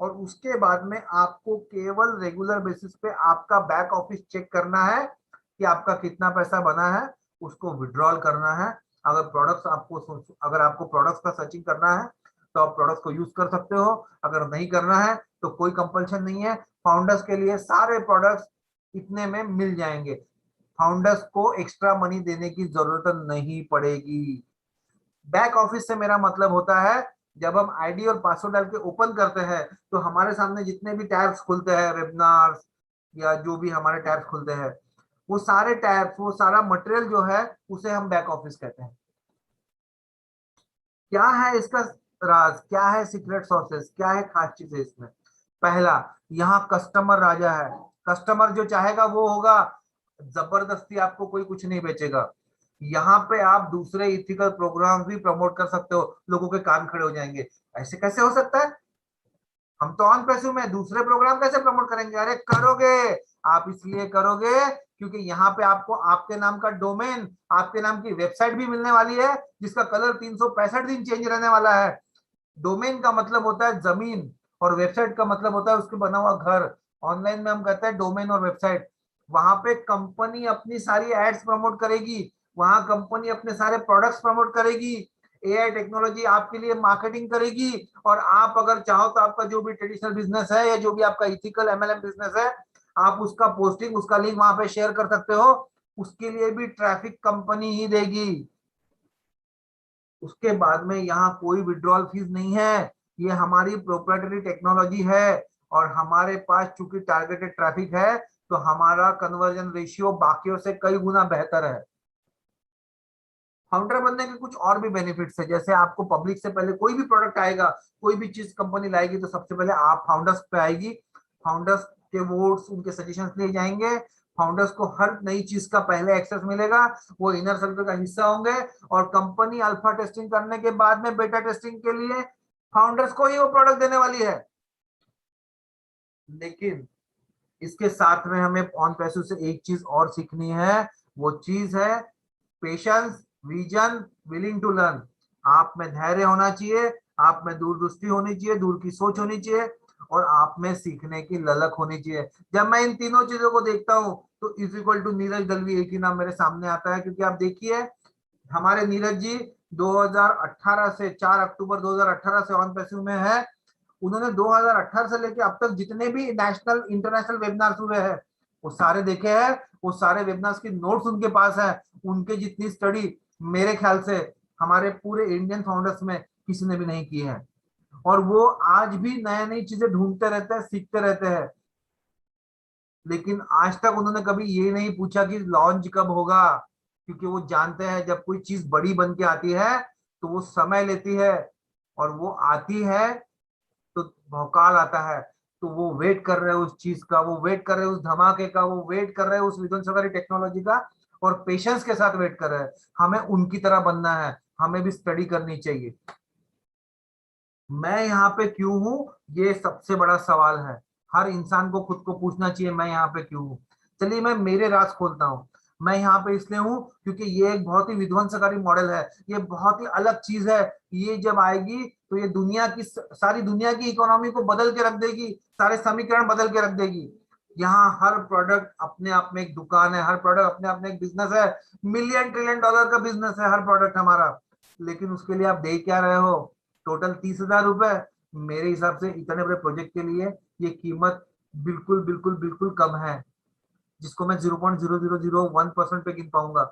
और उसके बाद में आपको केवल रेगुलर बेसिस पे आपका बैक ऑफिस चेक करना है कि आपका कितना पैसा बना है, उसको विड्रॉल करना है। अगर आपको प्रोडक्ट्स का सर्चिंग करना है तो आप प्रोडक्ट्स को यूज कर सकते हो, अगर नहीं करना है तो कोई कंपल्शन नहीं है। फाउंडर्स के लिए सारे प्रोडक्ट्स इतने में मिल जाएंगे, फाउंडर्स को एक्स्ट्रा मनी देने की जरूरत नहीं पड़ेगी। बैक ऑफिस से मेरा मतलब होता है, जब हम आईडी और पासवर्ड डाल के ओपन करते हैं, तो हमारे सामने जितने भी टैब्स खुलते हैं, वेबिनार्स या जो भी हमारे टैब्स खुलते हैं, वो सारे टैब्स, वो सारा मटेरियल जो है, उसे हम बैक ऑफिस कहते हैं। क्या है इसका राज, क्या है सीक्रेट सॉसेस, क्या है खास चीजें इसमें? पहला, यहाँ कस्टमर राजा है। कस्टमर जो चाहेगा वो होगा, जबरदस्ती आपको कोई कुछ नहीं बेचेगा। यहाँ पे आप दूसरे इथिकल प्रोग्राम भी प्रमोट कर सकते हो, लोगों के कान खड़े हो जाएंगे, ऐसे कैसे हो सकता है, हम तो ऑन पैसिव में दूसरे प्रोग्राम कैसे प्रमोट करेंगे? अरे करोगे, आप इसलिए करोगे क्योंकि यहाँ पे आपको आपके नाम का डोमेन, आपके नाम की वेबसाइट भी मिलने वाली है, जिसका कलर 365 दिन चेंज रहने वाला है। डोमेन का मतलब होता है जमीन, और वेबसाइट का मतलब होता है उसके बना हुआ घर। ऑनलाइन में हम कहते हैं डोमेन और वेबसाइट। वहां पे कंपनी अपनी सारी एड्स प्रमोट करेगी, वहां कंपनी अपने सारे प्रोडक्ट्स प्रमोट करेगी, एआई टेक्नोलॉजी आपके लिए मार्केटिंग करेगी। और आप अगर चाहो तो आपका जो भी ट्रेडिशनल बिजनेस है या जो भी आपका इथिकल एमएलएम बिजनेस है, आप उसका पोस्टिंग, उसका लिंक वहां पे शेयर कर सकते हो, उसके लिए भी ट्रैफिक कंपनी ही देगी। उसके बाद में यहाँ कोई विड्रॉल फीस नहीं है, ये हमारी प्रोप्राइटरी टेक्नोलॉजी है। और हमारे पास चूंकि टारगेटेड ट्रैफिक है, तो हमारा कन्वर्जन रेशियो बाकियों से कई गुना बेहतर है। फाउंडर बनने के कुछ और भी बेनिफिट्स है, जैसे आपको पब्लिक से पहले कोई भी प्रोडक्ट आएगा, कोई भी चीज कंपनी लाएगी, तो सबसे पहले आप फाउंडर्स पे आएगी। फाउंडर्स के वोट्स, उनके सजेशंस लिए जाएंगे। फाउंडर्स को हर नई चीज का पहले एक्सेस मिलेगा, वो इनर सर्कल का हिस्सा होंगे। और कंपनी अल्फा टेस्टिंग करने के बाद में बेटा टेस्टिंग के लिए फाउंडर्स को ही वो प्रोडक्ट देने वाली है। लेकिन इसके साथ में हमें ऑन पैसिव से एक चीज और सीखनी है, वो चीज है patience, vision, willing to learn. आप में धैर्य होना चाहिए, आप में दूरदृष्टि होनी चाहिए, दूर की सोच होनी चाहिए। और आप में सीखने की ललक होनी चाहिए। जब मैं इन तीनों चीजों को देखता हूँ तो is equal to Neeraj Dalvi एक ही नाम मेरे सामने आता है, क्योंकि आप देखिए हमारे नीरज जी 2018 से 4 अक्टूबर 2018 से ऑन पैसिव में है। उन्होंने 2018 से लेके अब तक जितने भी नेशनल इंटरनेशनल वेबिनार्स हुए हैं वो सारे देखे हैं, वो सारे वेबिनार्स की नोट्स उनके पास है। उनके जितनी स्टडी मेरे ख्याल से हमारे पूरे इंडियन फाउंडर्स में किसी ने भी नहीं की है। और वो आज भी नई नई चीजें ढूंढते रहते हैं, सीखते रहते हैं। लेकिन आज तक उन्होंने कभी ये नहीं पूछा कि लॉन्च कब होगा, क्योंकि वो जानते हैं जब कोई चीज बड़ी बन के आती है तो वो समय लेती है, और वो आती है तो भौकाल आता है। तो वो वेट कर रहे हैं उस चीज का, वो वेट कर रहे हैं उस धमाके का, वो वेट कर रहे हैं उस विध्वंसकारी टेक्नोलॉजी का, और पेशेंस के साथ वेट कर रहे हैं। हमें उनकी तरह बनना है, हमें भी स्टडी करनी चाहिए। मैं यहाँ पे क्यों हूँ, ये सबसे बड़ा सवाल है। हर इंसान को खुद को पूछना चाहिए, मैं यहाँ पे क्यों हूँ। चलिए मैं मेरे राज खोलता हूँ। मैं यहाँ पे इसलिए हूँ क्योंकि ये एक बहुत ही विध्वंसकारी मॉडल है, ये बहुत ही अलग चीज है। ये जब आएगी तो ये दुनिया की सारी दुनिया की इकोनॉमी को बदल के रख देगी, सारे समीकरण बदल के रख देगी। यहाँ हर प्रोडक्ट अपने आप में एक दुकान है, हर प्रोडक्ट अपने आप में एक बिजनेस है। $1 ट्रिलियन का बिजनेस है हर प्रोडक्ट हमारा। लेकिन उसके लिए आप दे क्या रहे हो? टोटल 30,000 रुपए। मेरे हिसाब से इतने बड़े प्रोजेक्ट के लिए ये कीमत बिल्कुल बिल्कुल बिल्कुल कम है, जिसको मैं 0.0001% पे गिन पाऊंगा।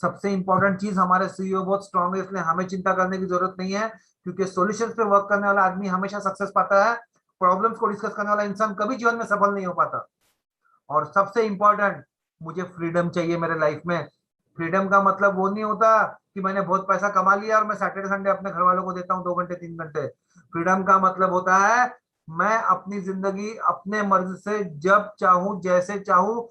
सबसे इंपॉर्टेंट चीज, हमारे सीईओ बहुत स्ट्रांग है, इसलिए हमें चिंता करने की जरूरत नहीं है, क्योंकि सॉल्यूशंस पे वर्क करने वाला आदमी हमेशा सक्सेस पाता है। प्रॉब्लम्स को डिस्कस करने वाला इंसान कभी जीवन में सफल नहीं हो पाता। और सबसे इंपॉर्टेंट, मुझे फ्रीडम चाहिए मेरे लाइफ में। फ्रीडम का मतलब वो नहीं होता कि मैंने बहुत पैसा कमा लिया और मैं सैटरडे संडे अपने घर वालों को देता हूँ 2 घंटे 3 घंटे। फ्रीडम का मतलब होता है मैं अपनी जिंदगी अपने मर्जी से जब चाहूं जैसे चाहूं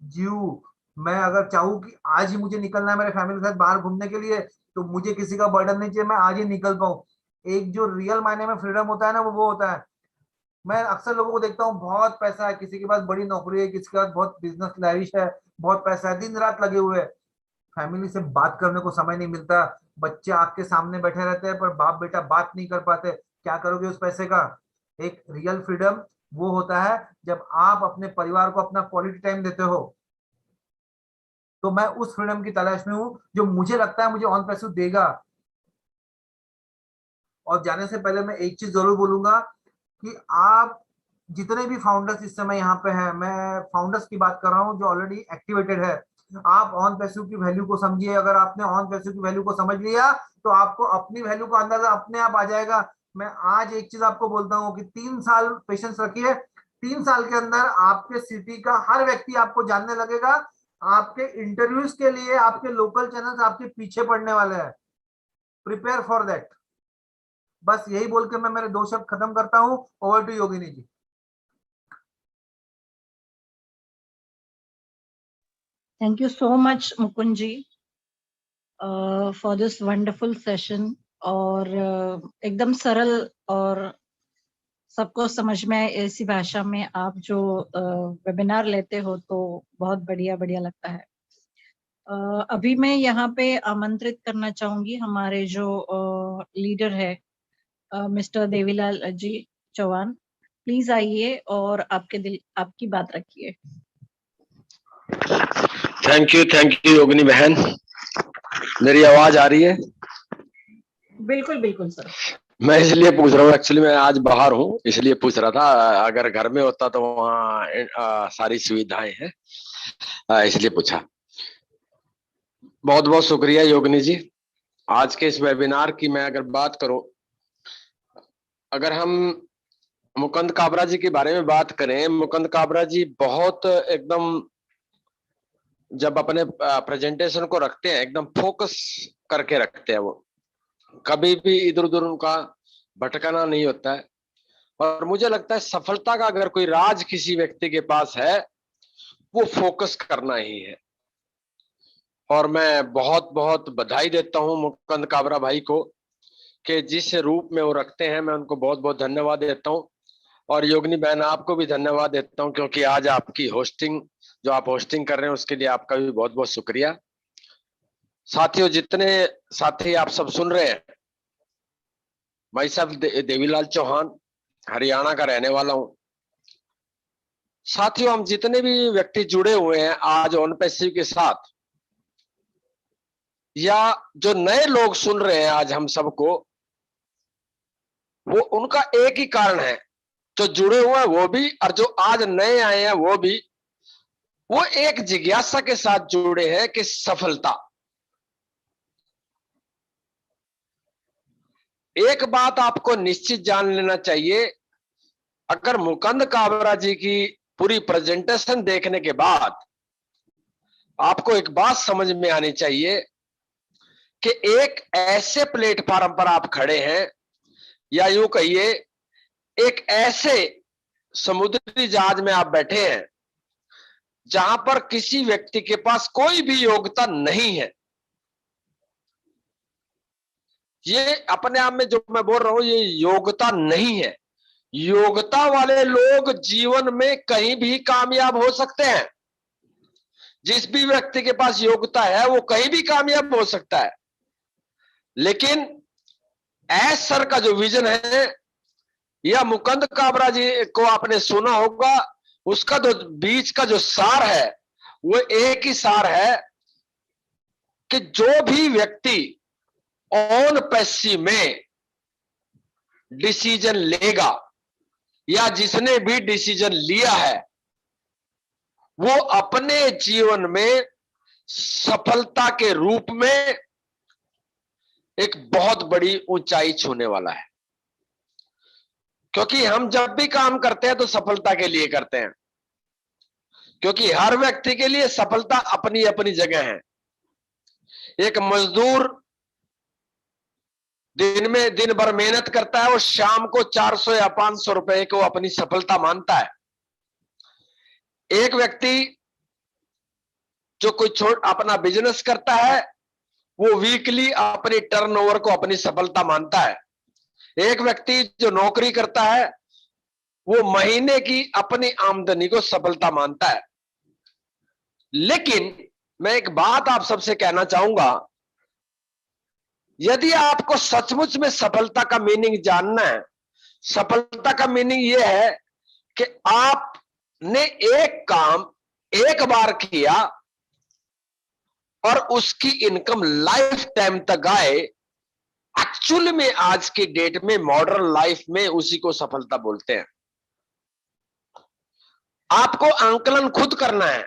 जीव। मैं अगर चाहूं कि आज ही मुझे निकलना है मेरे फैमिली के साथ बाहर घूमने के लिए, तो मुझे किसी का बर्डन नहीं चाहिए, मैं आज ही निकल पाऊं। एक जो रियल मायने में फ्रीडम होता है ना, वो होता है। मैं अक्सर लोगों को देखता हूँ, बहुत पैसा है, किसी के पास बड़ी नौकरी है, किसी के पास बहुत बिजनेस लैविश है, बहुत पैसा है, दिन रात लगे हुए हैं, फैमिली से बात करने को समय नहीं मिलता। बच्चे आपके सामने बैठे रहते हैं पर बाप बेटा बात नहीं कर पाते। क्या करोगे उस पैसे का? एक रियल फ्रीडम वो होता है जब आप अपने परिवार को अपना क्वालिटी टाइम देते हो। तो मैं उस फ्रीडम की तलाश में हूं जो मुझे लगता है मुझे ऑन पैसिव देगा। और जाने से पहले मैं एक चीज जरूर बोलूंगा कि आप जितने भी फाउंडर्स इस समय यहाँ पे हैं, मैं फाउंडर्स की बात कर रहा हूँ जो ऑलरेडी एक्टिवेटेड है, आप ऑन पैसिव की वैल्यू को समझिए। अगर आपने ऑन पैसिव की वैल्यू को समझ लिया तो आपको अपनी वैल्यू का अंदाजा अपने आप आ जाएगा। मैं आज एक चीज आपको बोलता हूँ कि 3 साल पेशेंस रखिए। 3 साल के अंदर आपके सिटी का हर व्यक्ति आपको जानने लगेगा। आपके इंटरव्यूज के लिए आपके लोकल चैनल्स आपके पीछे पड़ने वाले हैं। Prepare for that. बस यही बोल के मैं मेरे 2 शब्द खत्म करता हूँ। Over to Yogini ji. Thank you so much, Mukund ji, for this wonderful session. और एकदम सरल और सबको समझ में आए ऐसी भाषा में आप जो वेबिनार लेते हो तो बहुत बढ़िया बढ़िया लगता है। अभी मैं यहाँ पे आमंत्रित करना चाहूंगी हमारे जो लीडर है मिस्टर देवीलाल जी चौहान। प्लीज आइए और आपकी बात रखिए। थैंक यू योगिनी बहन। मेरी आवाज आ रही है? बिल्कुल बिल्कुल सर। मैं इसलिए पूछ रहा हूँ, एक्चुअली मैं आज बाहर हूँ इसलिए पूछ रहा था। अगर घर में होता तो वहाँ सारी सुविधाएं हैं, इसलिए पूछा। बहुत बहुत शुक्रिया योगिनी जी। आज के इस वेबिनार की मैं अगर बात करूं, अगर हम मुकुंद काबरा जी के बारे में बात करें, मुकुंद काबरा जी बहुत एकदम जब अपने प्रेजेंटेशन को रखते हैं एकदम फोकस करके रखते हैं। वो कभी भी इधर उधर उनका भटकाना नहीं होता है। और मुझे लगता है सफलता का अगर कोई राज किसी व्यक्ति के पास है वो फोकस करना ही है। और मैं बहुत बहुत बधाई देता हूं मुकुंद काबरा भाई को कि जिस रूप में वो रखते हैं, मैं उनको बहुत बहुत धन्यवाद देता हूं। और योगिनी बहन आपको भी धन्यवाद देता हूं क्योंकि आज आपकी होस्टिंग जो आप होस्टिंग कर रहे हैं उसके लिए आपका भी बहुत बहुत शुक्रिया। साथियों, जितने साथी आप सब सुन रहे हैं, भाई साहब देवीलाल चौहान हरियाणा का रहने वाला हूं। साथियों, हम जितने भी व्यक्ति जुड़े हुए हैं आज ऑन पैसिव के साथ, या जो नए लोग सुन रहे हैं आज हम सबको, वो उनका एक ही कारण है, जो जुड़े हुए हैं वो भी और जो आज नए आए हैं वो भी, वो एक जिज्ञासा के साथ जुड़े हैं कि सफलता। एक बात आपको निश्चित जान लेना चाहिए, अगर मुकुंद काबरा जी की पूरी प्रेजेंटेशन देखने के बाद आपको एक बात समझ में आनी चाहिए कि एक ऐसे प्लेटफॉर्म पर आप खड़े हैं, या यूं कहिए एक ऐसे समुद्री जहाज में आप बैठे हैं जहां पर किसी व्यक्ति के पास कोई भी योग्यता नहीं है। ये अपने आप में जो मैं बोल रहा हूं ये योग्यता नहीं है। योग्यता वाले लोग जीवन में कहीं भी कामयाब हो सकते हैं। जिस भी व्यक्ति के पास योग्यता है वो कहीं भी कामयाब हो सकता है। लेकिन एस सर का जो विजन है, या मुकुंद काबरा जी को आपने सुना होगा, उसका जो बीच का जो सार है वो एक ही सार है कि जो भी व्यक्ति ऑन पैसिव में डिसीजन लेगा, या जिसने भी डिसीजन लिया है, वो अपने जीवन में सफलता के रूप में एक बहुत बड़ी ऊंचाई छूने वाला है। क्योंकि हम जब भी काम करते हैं तो सफलता के लिए करते हैं, क्योंकि हर व्यक्ति के लिए सफलता अपनी अपनी जगह है। एक मजदूर दिन भर मेहनत करता है और शाम को 400 या 500 रुपए को अपनी सफलता मानता है। एक व्यक्ति जो कोई अपना बिजनेस करता है वो वीकली अपनी टर्नओवर को अपनी सफलता मानता है। एक व्यक्ति जो नौकरी करता है वो महीने की अपनी आमदनी को सफलता मानता है। लेकिन मैं एक बात आप सबसे कहना चाहूंगा, यदि आपको सचमुच में सफलता का मीनिंग जानना है, सफलता का मीनिंग यह है कि आपने एक काम एक बार किया और उसकी इनकम लाइफ टाइम तक आए। एक्चुअली में आज की डेट में मॉडर्न लाइफ में उसी को सफलता बोलते हैं। आपको आंकलन खुद करना है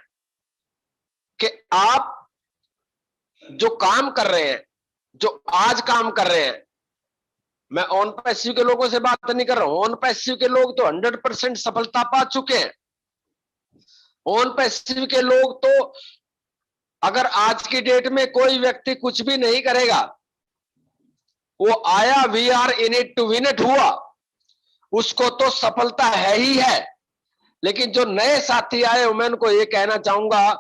कि आप जो काम कर रहे हैं, जो आज काम कर रहे हैं, मैं ऑन पैसिव के लोगों से बात नहीं कर रहा हूं। ऑन पैसिव के लोग तो 100% सफलता पा चुके हैं। ऑन पैसिव के लोग तो, अगर आज की डेट में कोई व्यक्ति कुछ भी नहीं करेगा, वो आया we are in it to win it हुआ, उसको तो सफलता है ही है। लेकिन जो नए साथी आए मैं उनको ये कहना चाहूंगा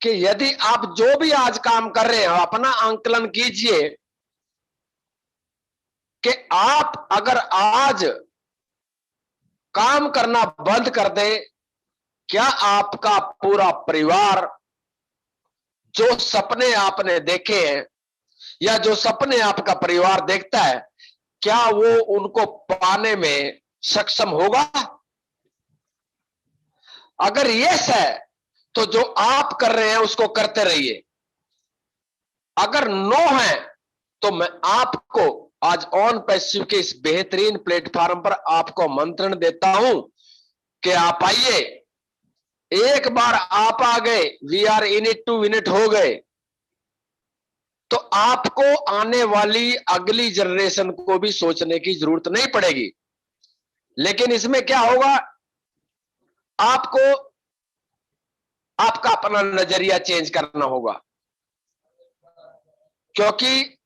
कि यदि आप जो भी आज काम कर रहे हो अपना आंकलन कीजिए कि आप अगर आज काम करना बंद कर दें, क्या आपका पूरा परिवार जो सपने आपने देखे हैं या जो सपने आपका परिवार देखता है, क्या वो उनको पाने में सक्षम होगा? अगर यस है तो जो आप कर रहे हैं उसको करते रहिए। अगर नो है तो मैं आपको आज ऑन पैसिव के इस बेहतरीन प्लेटफॉर्म पर आपको आमंत्रण देता हूं कि आप आइए। एक बार आप आ गए, we are in it to win it हो गए, तो आपको आने वाली अगली जनरेशन को भी सोचने की जरूरत नहीं पड़ेगी। लेकिन इसमें क्या होगा, आपको आपका अपना नजरिया चेंज करना होगा। क्योंकि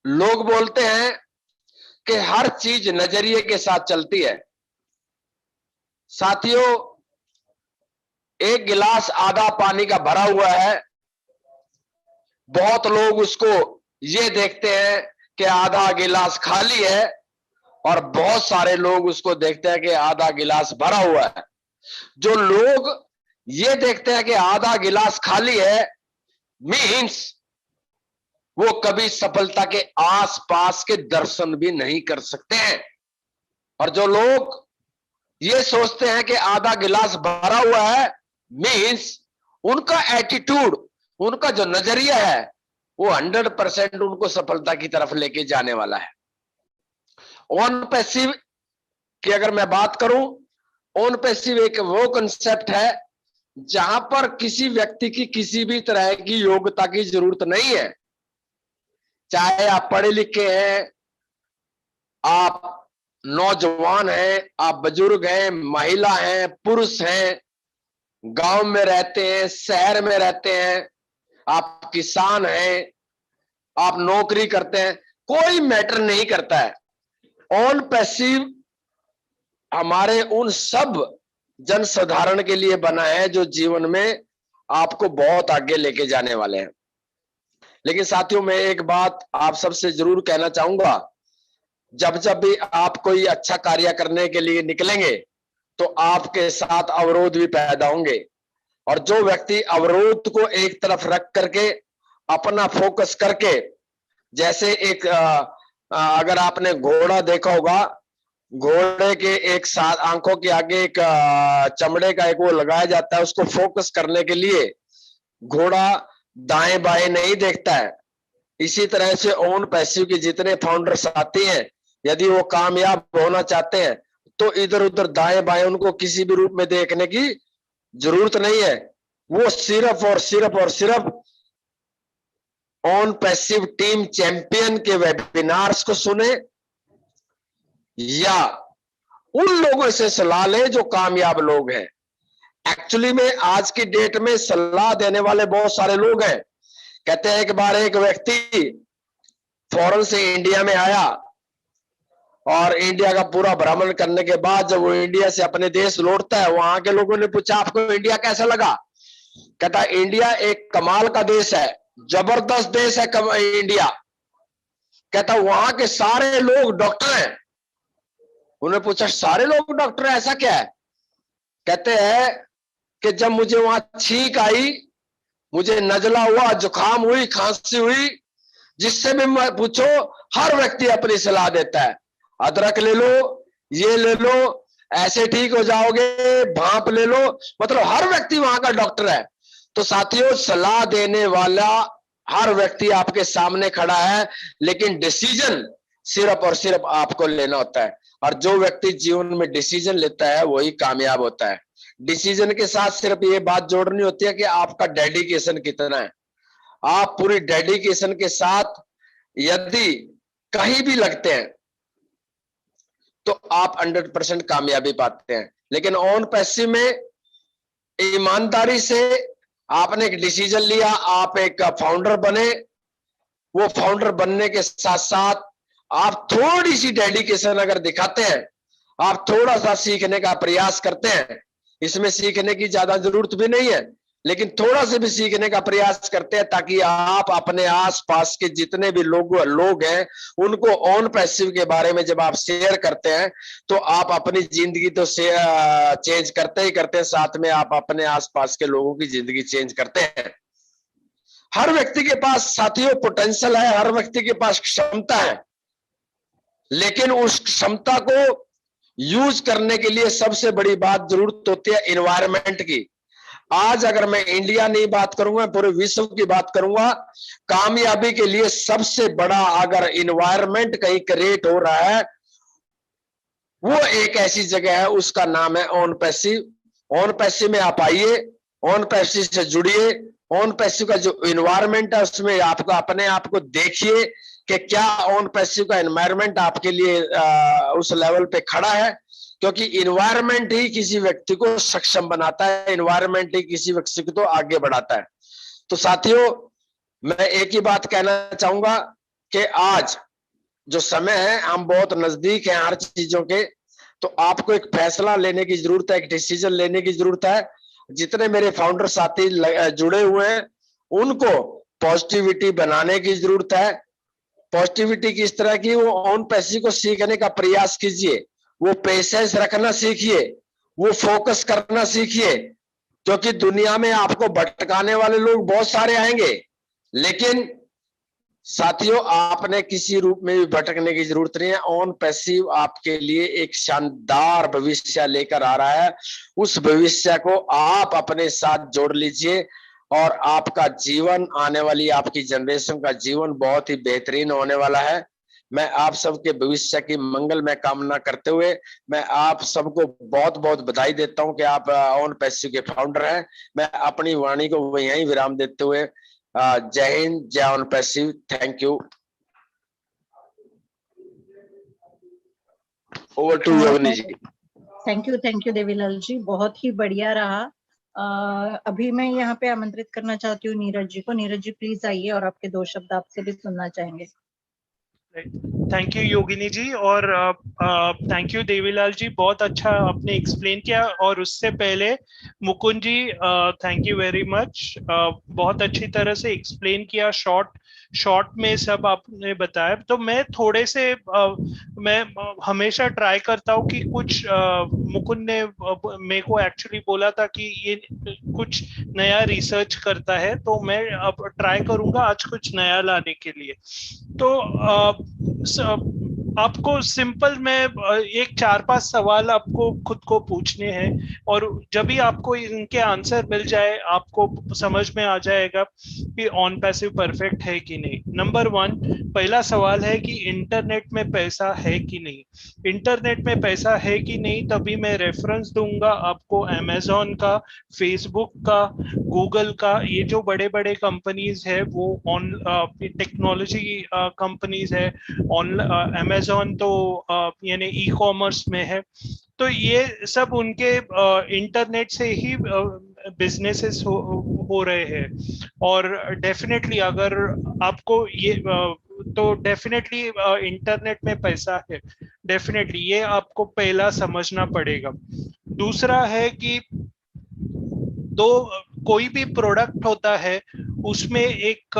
लोग बोलते हैं कि हर चीज नजरिए के साथ चलती है। साथियों, एक गिलास आधा पानी का भरा हुआ है, बहुत लोग उसको ये देखते हैं कि आधा गिलास खाली है, और बहुत सारे लोग उसको देखते हैं कि आधा गिलास भरा हुआ है। जो लोग ये देखते हैं कि आधा गिलास खाली है, मीन्स वो कभी सफलता के आसपास के दर्शन भी नहीं कर सकते हैं। और जो लोग ये सोचते हैं कि आधा गिलास भरा हुआ है, मीन्स उनका एटीट्यूड, उनका जो नजरिया है वो 100% उनको सफलता की तरफ लेके जाने वाला है। ऑन पैसिव की अगर मैं बात करूं, ऑन पैसिव एक वो कंसेप्ट है जहां पर किसी व्यक्ति की किसी भी तरह की योग्यता की जरूरत नहीं है। चाहे आप पढ़े लिखे हैं, आप नौजवान हैं, आप बुजुर्ग हैं, महिला हैं, पुरुष हैं, गांव में रहते हैं, शहर में रहते हैं, आप किसान हैं, आप नौकरी करते हैं, कोई मैटर नहीं करता है। ऑन पैसिव हमारे उन सब जनसाधारण के लिए बना है जो जीवन में आपको बहुत आगे लेके जाने वाले हैं। लेकिन साथियों, मैं एक बात आप सबसे जरूर कहना चाहूंगा, जब जब भी आप कोई अच्छा कार्य करने के लिए निकलेंगे तो आपके साथ अवरोध भी पैदा होंगे, और जो व्यक्ति अवरोध को एक तरफ रख करके अपना फोकस करके, जैसे एक अगर आपने घोड़ा देखा होगा, घोड़े के एक साथ आंखों के आगे एक चमड़े का एक वो लगाया जाता है, उसको फोकस करने के लिए घोड़ा दाएं बाएं नहीं देखता है। इसी तरह से ऑन पैसिव के जितने फाउंडर्स आते हैं, यदि वो कामयाब होना चाहते हैं तो इधर उधर दाएं बाएं उनको किसी भी रूप में देखने की जरूरत नहीं है। वो सिर्फ और सिर्फ और सिर्फ ऑन पैसिव टीम चैंपियन के वेबिनार्स को सुने या उन लोगों से सलाह ले जो कामयाब लोग हैं। एक्चुअली में आज की डेट में सलाह देने वाले बहुत सारे लोग हैं। कहते हैं एक बार एक व्यक्ति फॉरेन से इंडिया में आया और इंडिया का पूरा भ्रमण करने के बाद जब वो इंडिया से अपने देश लौटता है, वहां के लोगों ने पूछा आपको इंडिया कैसा लगा? कहता इंडिया एक कमाल का देश है, जबरदस्त देश है इंडिया। कहता वहां के सारे लोग डॉक्टर हैं। उन्होंने पूछा सारे लोग डॉक्टर हैं, ऐसा क्या है? कहते हैं कि जब मुझे वहां छींक आई, मुझे नजला हुआ, जुकाम हुई, खांसी हुई, जिससे भी मैं पूछो हर व्यक्ति अपनी सलाह देता है, अदरक ले लो, ये ले लो, ऐसे ठीक हो जाओगे, भाप ले लो, मतलब हर व्यक्ति वहां का डॉक्टर है। तो साथियों, सलाह देने वाला हर व्यक्ति आपके सामने खड़ा है, लेकिन डिसीजन सिर्फ और सिर्फ आपको लेना होता है। और जो व्यक्ति जीवन में डिसीजन लेता है वही कामयाब होता है। डिसीजन के साथ सिर्फ ये बात जोड़नी होती है कि आपका डेडिकेशन कितना है। आप पूरी डेडिकेशन के साथ यदि कहीं भी लगते हैं तो आप 100% कामयाबी पाते हैं। लेकिन ऑन पैसिव में ईमानदारी से आपने एक डिसीजन लिया, आप एक फाउंडर बने, वो फाउंडर बनने के साथ साथ आप थोड़ी सी डेडिकेशन अगर दिखाते हैं, आप थोड़ा सा सीखने का प्रयास करते हैं, इसमें सीखने की ज्यादा जरूरत भी नहीं है, लेकिन थोड़ा से भी सीखने का प्रयास करते हैं ताकि आप अपने आसपास के जितने भी लोग हैं उनको ऑन पैसिव के बारे में जब आप शेयर करते हैं तो आप अपनी जिंदगी तो चेंज करते ही करते हैं, साथ में आप अपने आसपास के लोगों की जिंदगी चेंज करते हैं। हर व्यक्ति के पास साथियों पोटेंशियल है, हर व्यक्ति के पास क्षमता है, लेकिन उस क्षमता को यूज करने के लिए सबसे बड़ी बात जरूरत होती है एनवायरनमेंट की। आज अगर मैं इंडिया नहीं बात करूंगा, पूरे विश्व की बात करूंगा, कामयाबी के लिए सबसे बड़ा अगर एनवायरनमेंट कहीं क्रिएट हो रहा है वो एक ऐसी जगह है, उसका नाम है ऑन पैसिव। ऑन पैसिव में आप आइए, ऑन पैसिव से जुड़िए, ऑन पैसिव का जो एनवायरनमेंट है उसमें आपको अपने आप को देखिए कि क्या ऑन पैसिव का एनवायरनमेंट आपके लिए उस लेवल पे खड़ा है, क्योंकि इन्वायरमेंट ही किसी व्यक्ति को सक्षम बनाता है, इन्वायरमेंट ही किसी व्यक्ति को तो आगे बढ़ाता है। तो साथियों, मैं एक ही बात कहना चाहूंगा कि आज जो समय है हम बहुत नजदीक हैं हर चीजों के, तो आपको एक फैसला लेने की जरूरत है, एक डिसीजन लेने की जरूरत है। जितने मेरे फाउंडर साथी जुड़े हुए हैं उनको पॉजिटिविटी बनाने की जरूरत है। पॉजिटिविटी किस तरह की, वो ऑन पैसिव को सीखने का प्रयास कीजिए, वो पेशेंस रखना सीखिए, वो फोकस करना सीखिए, क्योंकि दुनिया में आपको भटकाने वाले लोग बहुत सारे आएंगे, लेकिन साथियों, आपने किसी रूप में भी भटकने की जरूरत नहीं है। ऑन पैसिव आपके लिए एक शानदार भविष्य लेकर आ रहा है। उस भविष्य को आप अपने साथ जोड़ लीजिए और आपका जीवन, आने वाली आपकी जनरेशन का जीवन बहुत ही बेहतरीन होने वाला है। मैं आप सबके भविष्य की मंगल में कामना करते हुए मैं आप सबको बहुत बहुत बधाई देता हूं कि आप ऑन पैसिव के फाउंडर हैं। मैं अपनी वाणी को यहीं विराम देते हुए जय हिंद, जय OnPassive, thank you. Over to Yogini ji. Thank you Devilal ji, बहुत ही बढ़िया रहा। अभी मैं यहाँ पे आमंत्रित करना चाहती हूँ नीरज जी को। नीरज जी प्लीज आइए और आपके 2 शब्द आपसे भी सुनना चाहेंगे। थैंक यू योगिनी जी, और थैंक यू देवीलाल जी, बहुत अच्छा आपने एक्सप्लेन किया। और उससे पहले मुकुंद जी, थैंक यू वेरी मच, बहुत अच्छी तरह से एक्सप्लेन किया, शॉर्ट में सब आपने बताया। तो मैं थोड़े से मैं हमेशा ट्राई करता हूँ कि कुछ मुकुंद ने मेरे को एक्चुअली बोला था कि ये कुछ नया रिसर्च करता है, तो मैं अब ट्राई करूंगा आज कुछ नया लाने के लिए। तो आपको सिंपल में एक 4-5 सवाल आपको खुद को पूछने हैं, और जब भी आपको इनके आंसर मिल जाए आपको समझ में आ जाएगा कि ऑन पैसिव परफेक्ट है कि नहीं। नंबर 1, पहला सवाल है कि इंटरनेट में पैसा है कि नहीं। इंटरनेट में पैसा है कि नहीं, तभी मैं रेफरेंस दूंगा आपको अमेज़न का, फेसबुक का, गूगल का। ये जो बड़े बड़े कंपनीज है वो ऑन टेक्नोलॉजी कंपनीज है। ऑन अमेज़न तो यानी ई कॉमर्स में है, तो ये सब उनके इंटरनेट से ही बिजनेसेस हो रहे हैं। और डेफिनेटली अगर आपको ये तो डेफिनेटली इंटरनेट में पैसा है, डेफिनेटली ये आपको पहला समझना पड़ेगा। दूसरा है कि कोई भी प्रोडक्ट होता है उसमें एक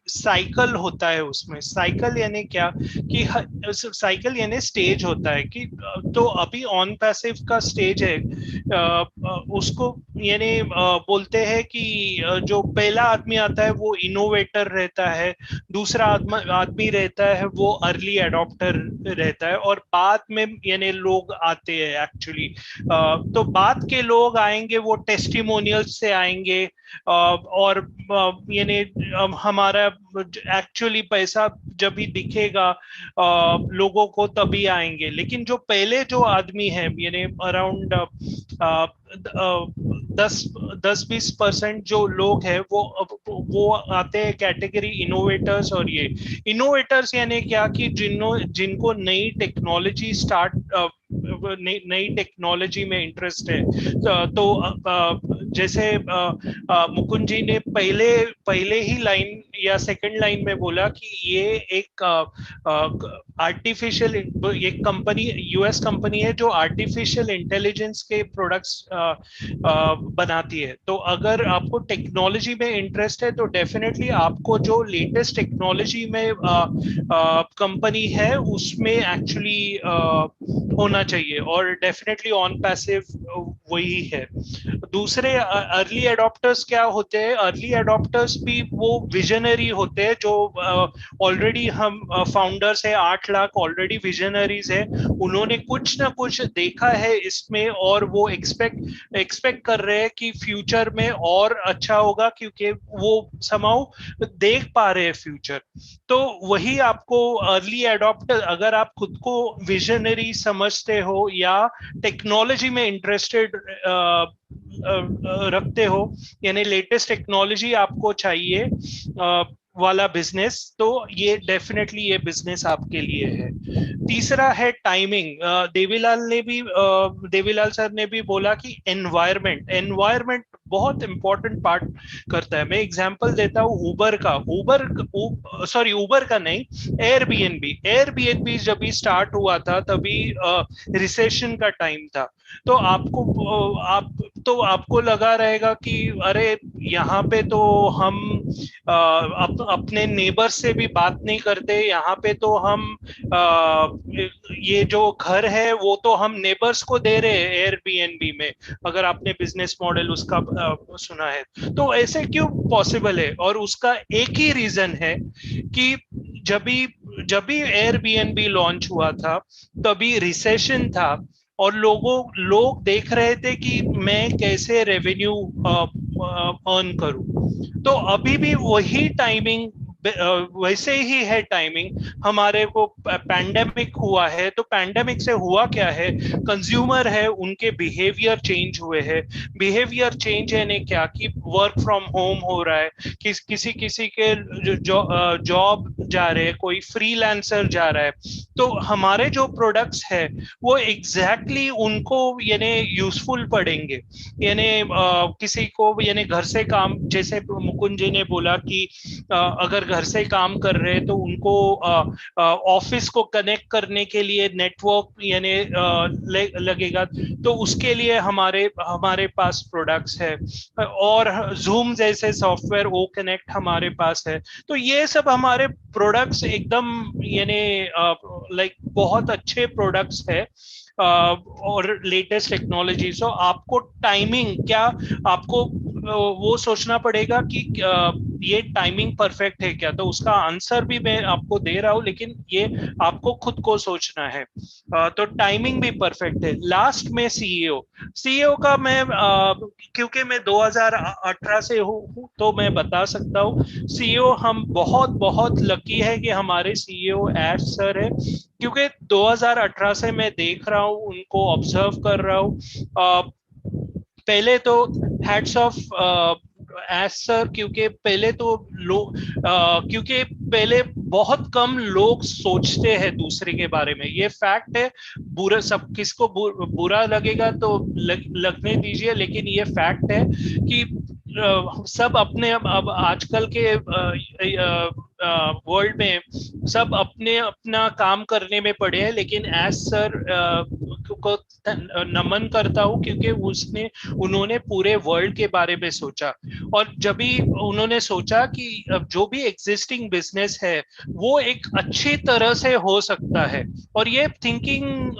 साइकिल होता है। उसमें साइकिल यानी क्या कि साइकिल यानी स्टेज होता है कि तो अभी ऑन पैसिव का स्टेज है, उसको यानी बोलते हैं कि जो पहला आदमी आता है वो इनोवेटर रहता है, दूसरा आदमी रहता है वो अर्ली एडॉप्टर रहता है, और बाद में यानी लोग आते हैं एक्चुअली। तो बाद के लोग आएंगे वो टेस्टिमोनियल से आएंगे, और यानी हमारा एक्चुअली पैसा जब भी दिखेगा लोगों को तभी आएंगे। लेकिन जो पहले जो आदमी है यानी अराउंड 10-20% जो लोग हैं वो आते हैं कैटेगरी इनोवेटर्स। और ये इनोवेटर्स यानी क्या कि जिनको नई टेक्नोलॉजी नई टेक्नोलॉजी में इंटरेस्ट है। तो जैसे मुकुंद जी ने पहले ही लाइन या सेकंड लाइन में बोला कि ये एक आर्टिफिशियल, एक कंपनी, यूएस कंपनी है जो आर्टिफिशियल इंटेलिजेंस के प्रोडक्ट्स बनाती है। तो अगर आपको टेक्नोलॉजी में इंटरेस्ट है तो डेफिनेटली आपको जो लेटेस्ट टेक्नोलॉजी में कंपनी है उसमें एक्चुअली होना चाहिए, और डेफिनेटली ऑन पैसिव वही है। दूसरे अर्ली एडॉप्टर्स क्या होते हैं? अर्ली एडॉप्टर्स भी वो विजनरी होते हैं जो ऑलरेडी हम फाउंडर्स है 8 लाख ऑलरेडी विजनरीज है, उन्होंने कुछ ना कुछ देखा है इसमें और वो एक्सपेक्ट कर रहे हैं कि फ्यूचर में और अच्छा होगा क्योंकि वो समाउ देख पा रहे हैं फ्यूचर। तो वही आपको अर्ली एडॉप्टर, अगर आप खुद को विजनरी समझते हो या टेक्नोलॉजी में इंटरेस्टेड रखते हो यानी लेटेस्ट टेक्नोलॉजी आपको चाहिए वाला बिजनेस, तो ये डेफिनेटली ये बिजनेस आपके लिए है। तीसरा है टाइमिंग। देवीलाल सर ने भी बोला कि एनवायरमेंट बहुत इंपॉर्टेंट पार्ट करता है। मैं एग्जांपल देता हूँ ऊबर का नहीं, एयरबीएनबी जब भी स्टार्ट हुआ था तभी रिसेशन का टाइम था। तो आपको लगा रहेगा कि अरे यहाँ पे तो हम अपने नेबर से भी बात नहीं करते, यहाँ पे तो हम ये जो घर है वो तो हम नेबर्स को दे रहे हैं एयरबीएनबी में, अगर आपने बिजनेस मॉडल उसका सुना है। तो ऐसे क्यों पॉसिबल है? और उसका एक ही रीजन है कि जब भी एयरबीएनबी लॉन्च हुआ था तभी रिसेशन था और लोग देख रहे थे कि मैं कैसे रेवेन्यू अर्न करूं। तो अभी भी वही टाइमिंग, वैसे ही है टाइमिंग। हमारे को पैंडेमिक हुआ है, तो पैंडेमिक से हुआ क्या है, कंज्यूमर है उनके बिहेवियर चेंज हुए हैं। बिहेवियर चेंज है ने क्या कि वर्क फ्रॉम होम हो रहा है, किसी के जॉब जा रहे हैं, कोई फ्रीलांसर जा रहा है। तो हमारे जो प्रोडक्ट्स है वो एग्जैक्टली उनको यानी यूजफुल पड़ेंगे। यानी किसी को यानी घर से काम, जैसे मुकुंद जी ने बोला कि अगर घर से काम कर रहे हैं तो उनको ऑफिस को कनेक्ट करने के लिए नेटवर्क यानी लगेगा, तो उसके लिए हमारे पास प्रोडक्ट्स है। और जूम जैसे सॉफ्टवेयर ओ कनेक्ट हमारे पास है। तो ये सब हमारे प्रोडक्ट्स एकदम यानी लाइक बहुत अच्छे प्रोडक्ट्स है और लेटेस्ट टेक्नोलॉजी। सो आपको टाइमिंग क्या, आपको वो सोचना पड़ेगा कि ये टाइमिंग परफेक्ट है क्या, तो उसका आंसर भी मैं आपको दे रहा हूं, लेकिन ये आपको खुद को सोचना है। तो टाइमिंग भी परफेक्ट है। लास्ट में सीईओ का मैं क्योंकि मैं 2018 से हूँ तो मैं बता सकता हूँ, सीईओ हम बहुत बहुत लकी है कि हमारे सीईओ ऐश सर है, क्योंकि 2018 से मैं देख रहा हूँ, उनको ऑब्जर्व कर रहा हूँ। पहले तो हैट्स ऑफ ऐश सर, क्योंकि पहले बहुत कम लोग सोचते हैं दूसरे के बारे में। ये फैक्ट है, बुरा सब किसको बुरा लगेगा तो लगने दीजिए, लेकिन ये फैक्ट है कि सब अपने अब आजकल के वर्ल्ड में सब अपना काम करने में पड़े हैं। लेकिन एज सर को नमन करता हूँ, क्योंकि उन्होंने पूरे वर्ल्ड के बारे में सोचा। और जब भी उन्होंने सोचा कि जो भी एग्जिस्टिंग बिजनेस है वो एक अच्छी तरह से हो सकता है, और ये थिंकिंग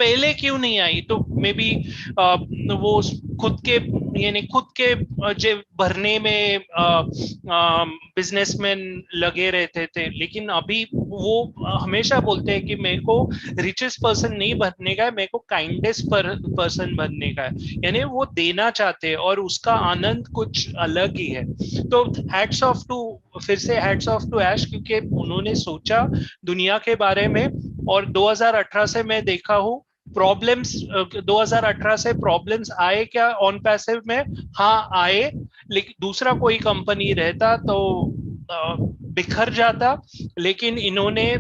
पहले क्यों नहीं आई, तो मे बी वो खुद के जेब भरने में बिजनेसमैन लगे रहते थे। लेकिन अभी वो हमेशा बोलते हैं कि मेरे को रिचेस्ट पर्सन नहीं बनने का है, मेरे को काइंडेस्ट पर्सन बनने का है। यानी वो देना चाहते हैं और उसका आनंद कुछ अलग ही है। तो हैट्स ऑफ टू, फिर से हैट्स ऑफ टू ऐश, क्योंकि उन्होंने सोचा दुनिया के बारे में। और 2018 से मैं देखा हूँ प्रॉब्लम्स, 2018 से प्रॉब्लम्स आए क्या ऑन पैसिव में? हाँ आए, लेकिन दूसरा कोई कंपनी रहता तो बिखर जाता। लेकिन इन्होंने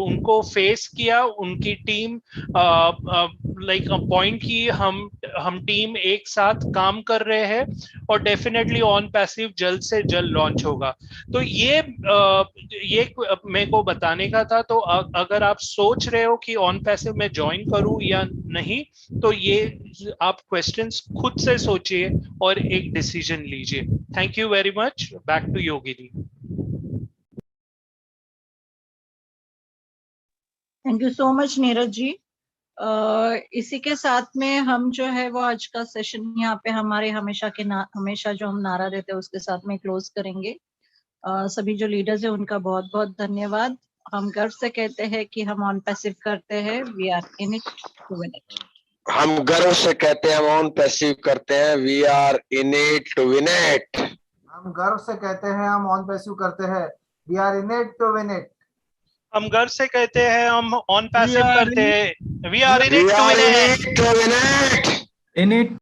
उनको फेस किया, उनकी टीम लाइक अपॉइंट की, हम टीम एक साथ काम कर रहे हैं, और डेफिनेटली ऑन पैसिव जल्द से जल्द लॉन्च होगा। तो ये मेरे को बताने का था। तो अगर आप सोच रहे हो कि ऑन पैसिव में ज्वाइन करूं या नहीं, तो ये आप क्वेश्चंस खुद से सोचिए और एक डिसीजन लीजिए। Thank you very much. Back to Yogini. Thank you so much Neeraj ji. इसी के साथ में हम जो है वो आज का सेशन यहाँ पे हमारे हमेशा जो हम नारा देते हैं उसके साथ में क्लोज करेंगे। सभी जो लीडर्स हैं उनका बहुत बहुत धन्यवाद। हम गर्व से कहते हैं कि हम ऑन पैसिव करते हैं, we are in it to win it. हम गर्व से कहते हैं हम ऑन पैसिव करते हैं, we are in it to win it. हम गर्व से कहते हैं हम ऑन पैसिव करते हैं, we are in it to win it. हम गर्व से कहते हैं हम ऑन पैसिव करते हैं, we are in it to win it. In it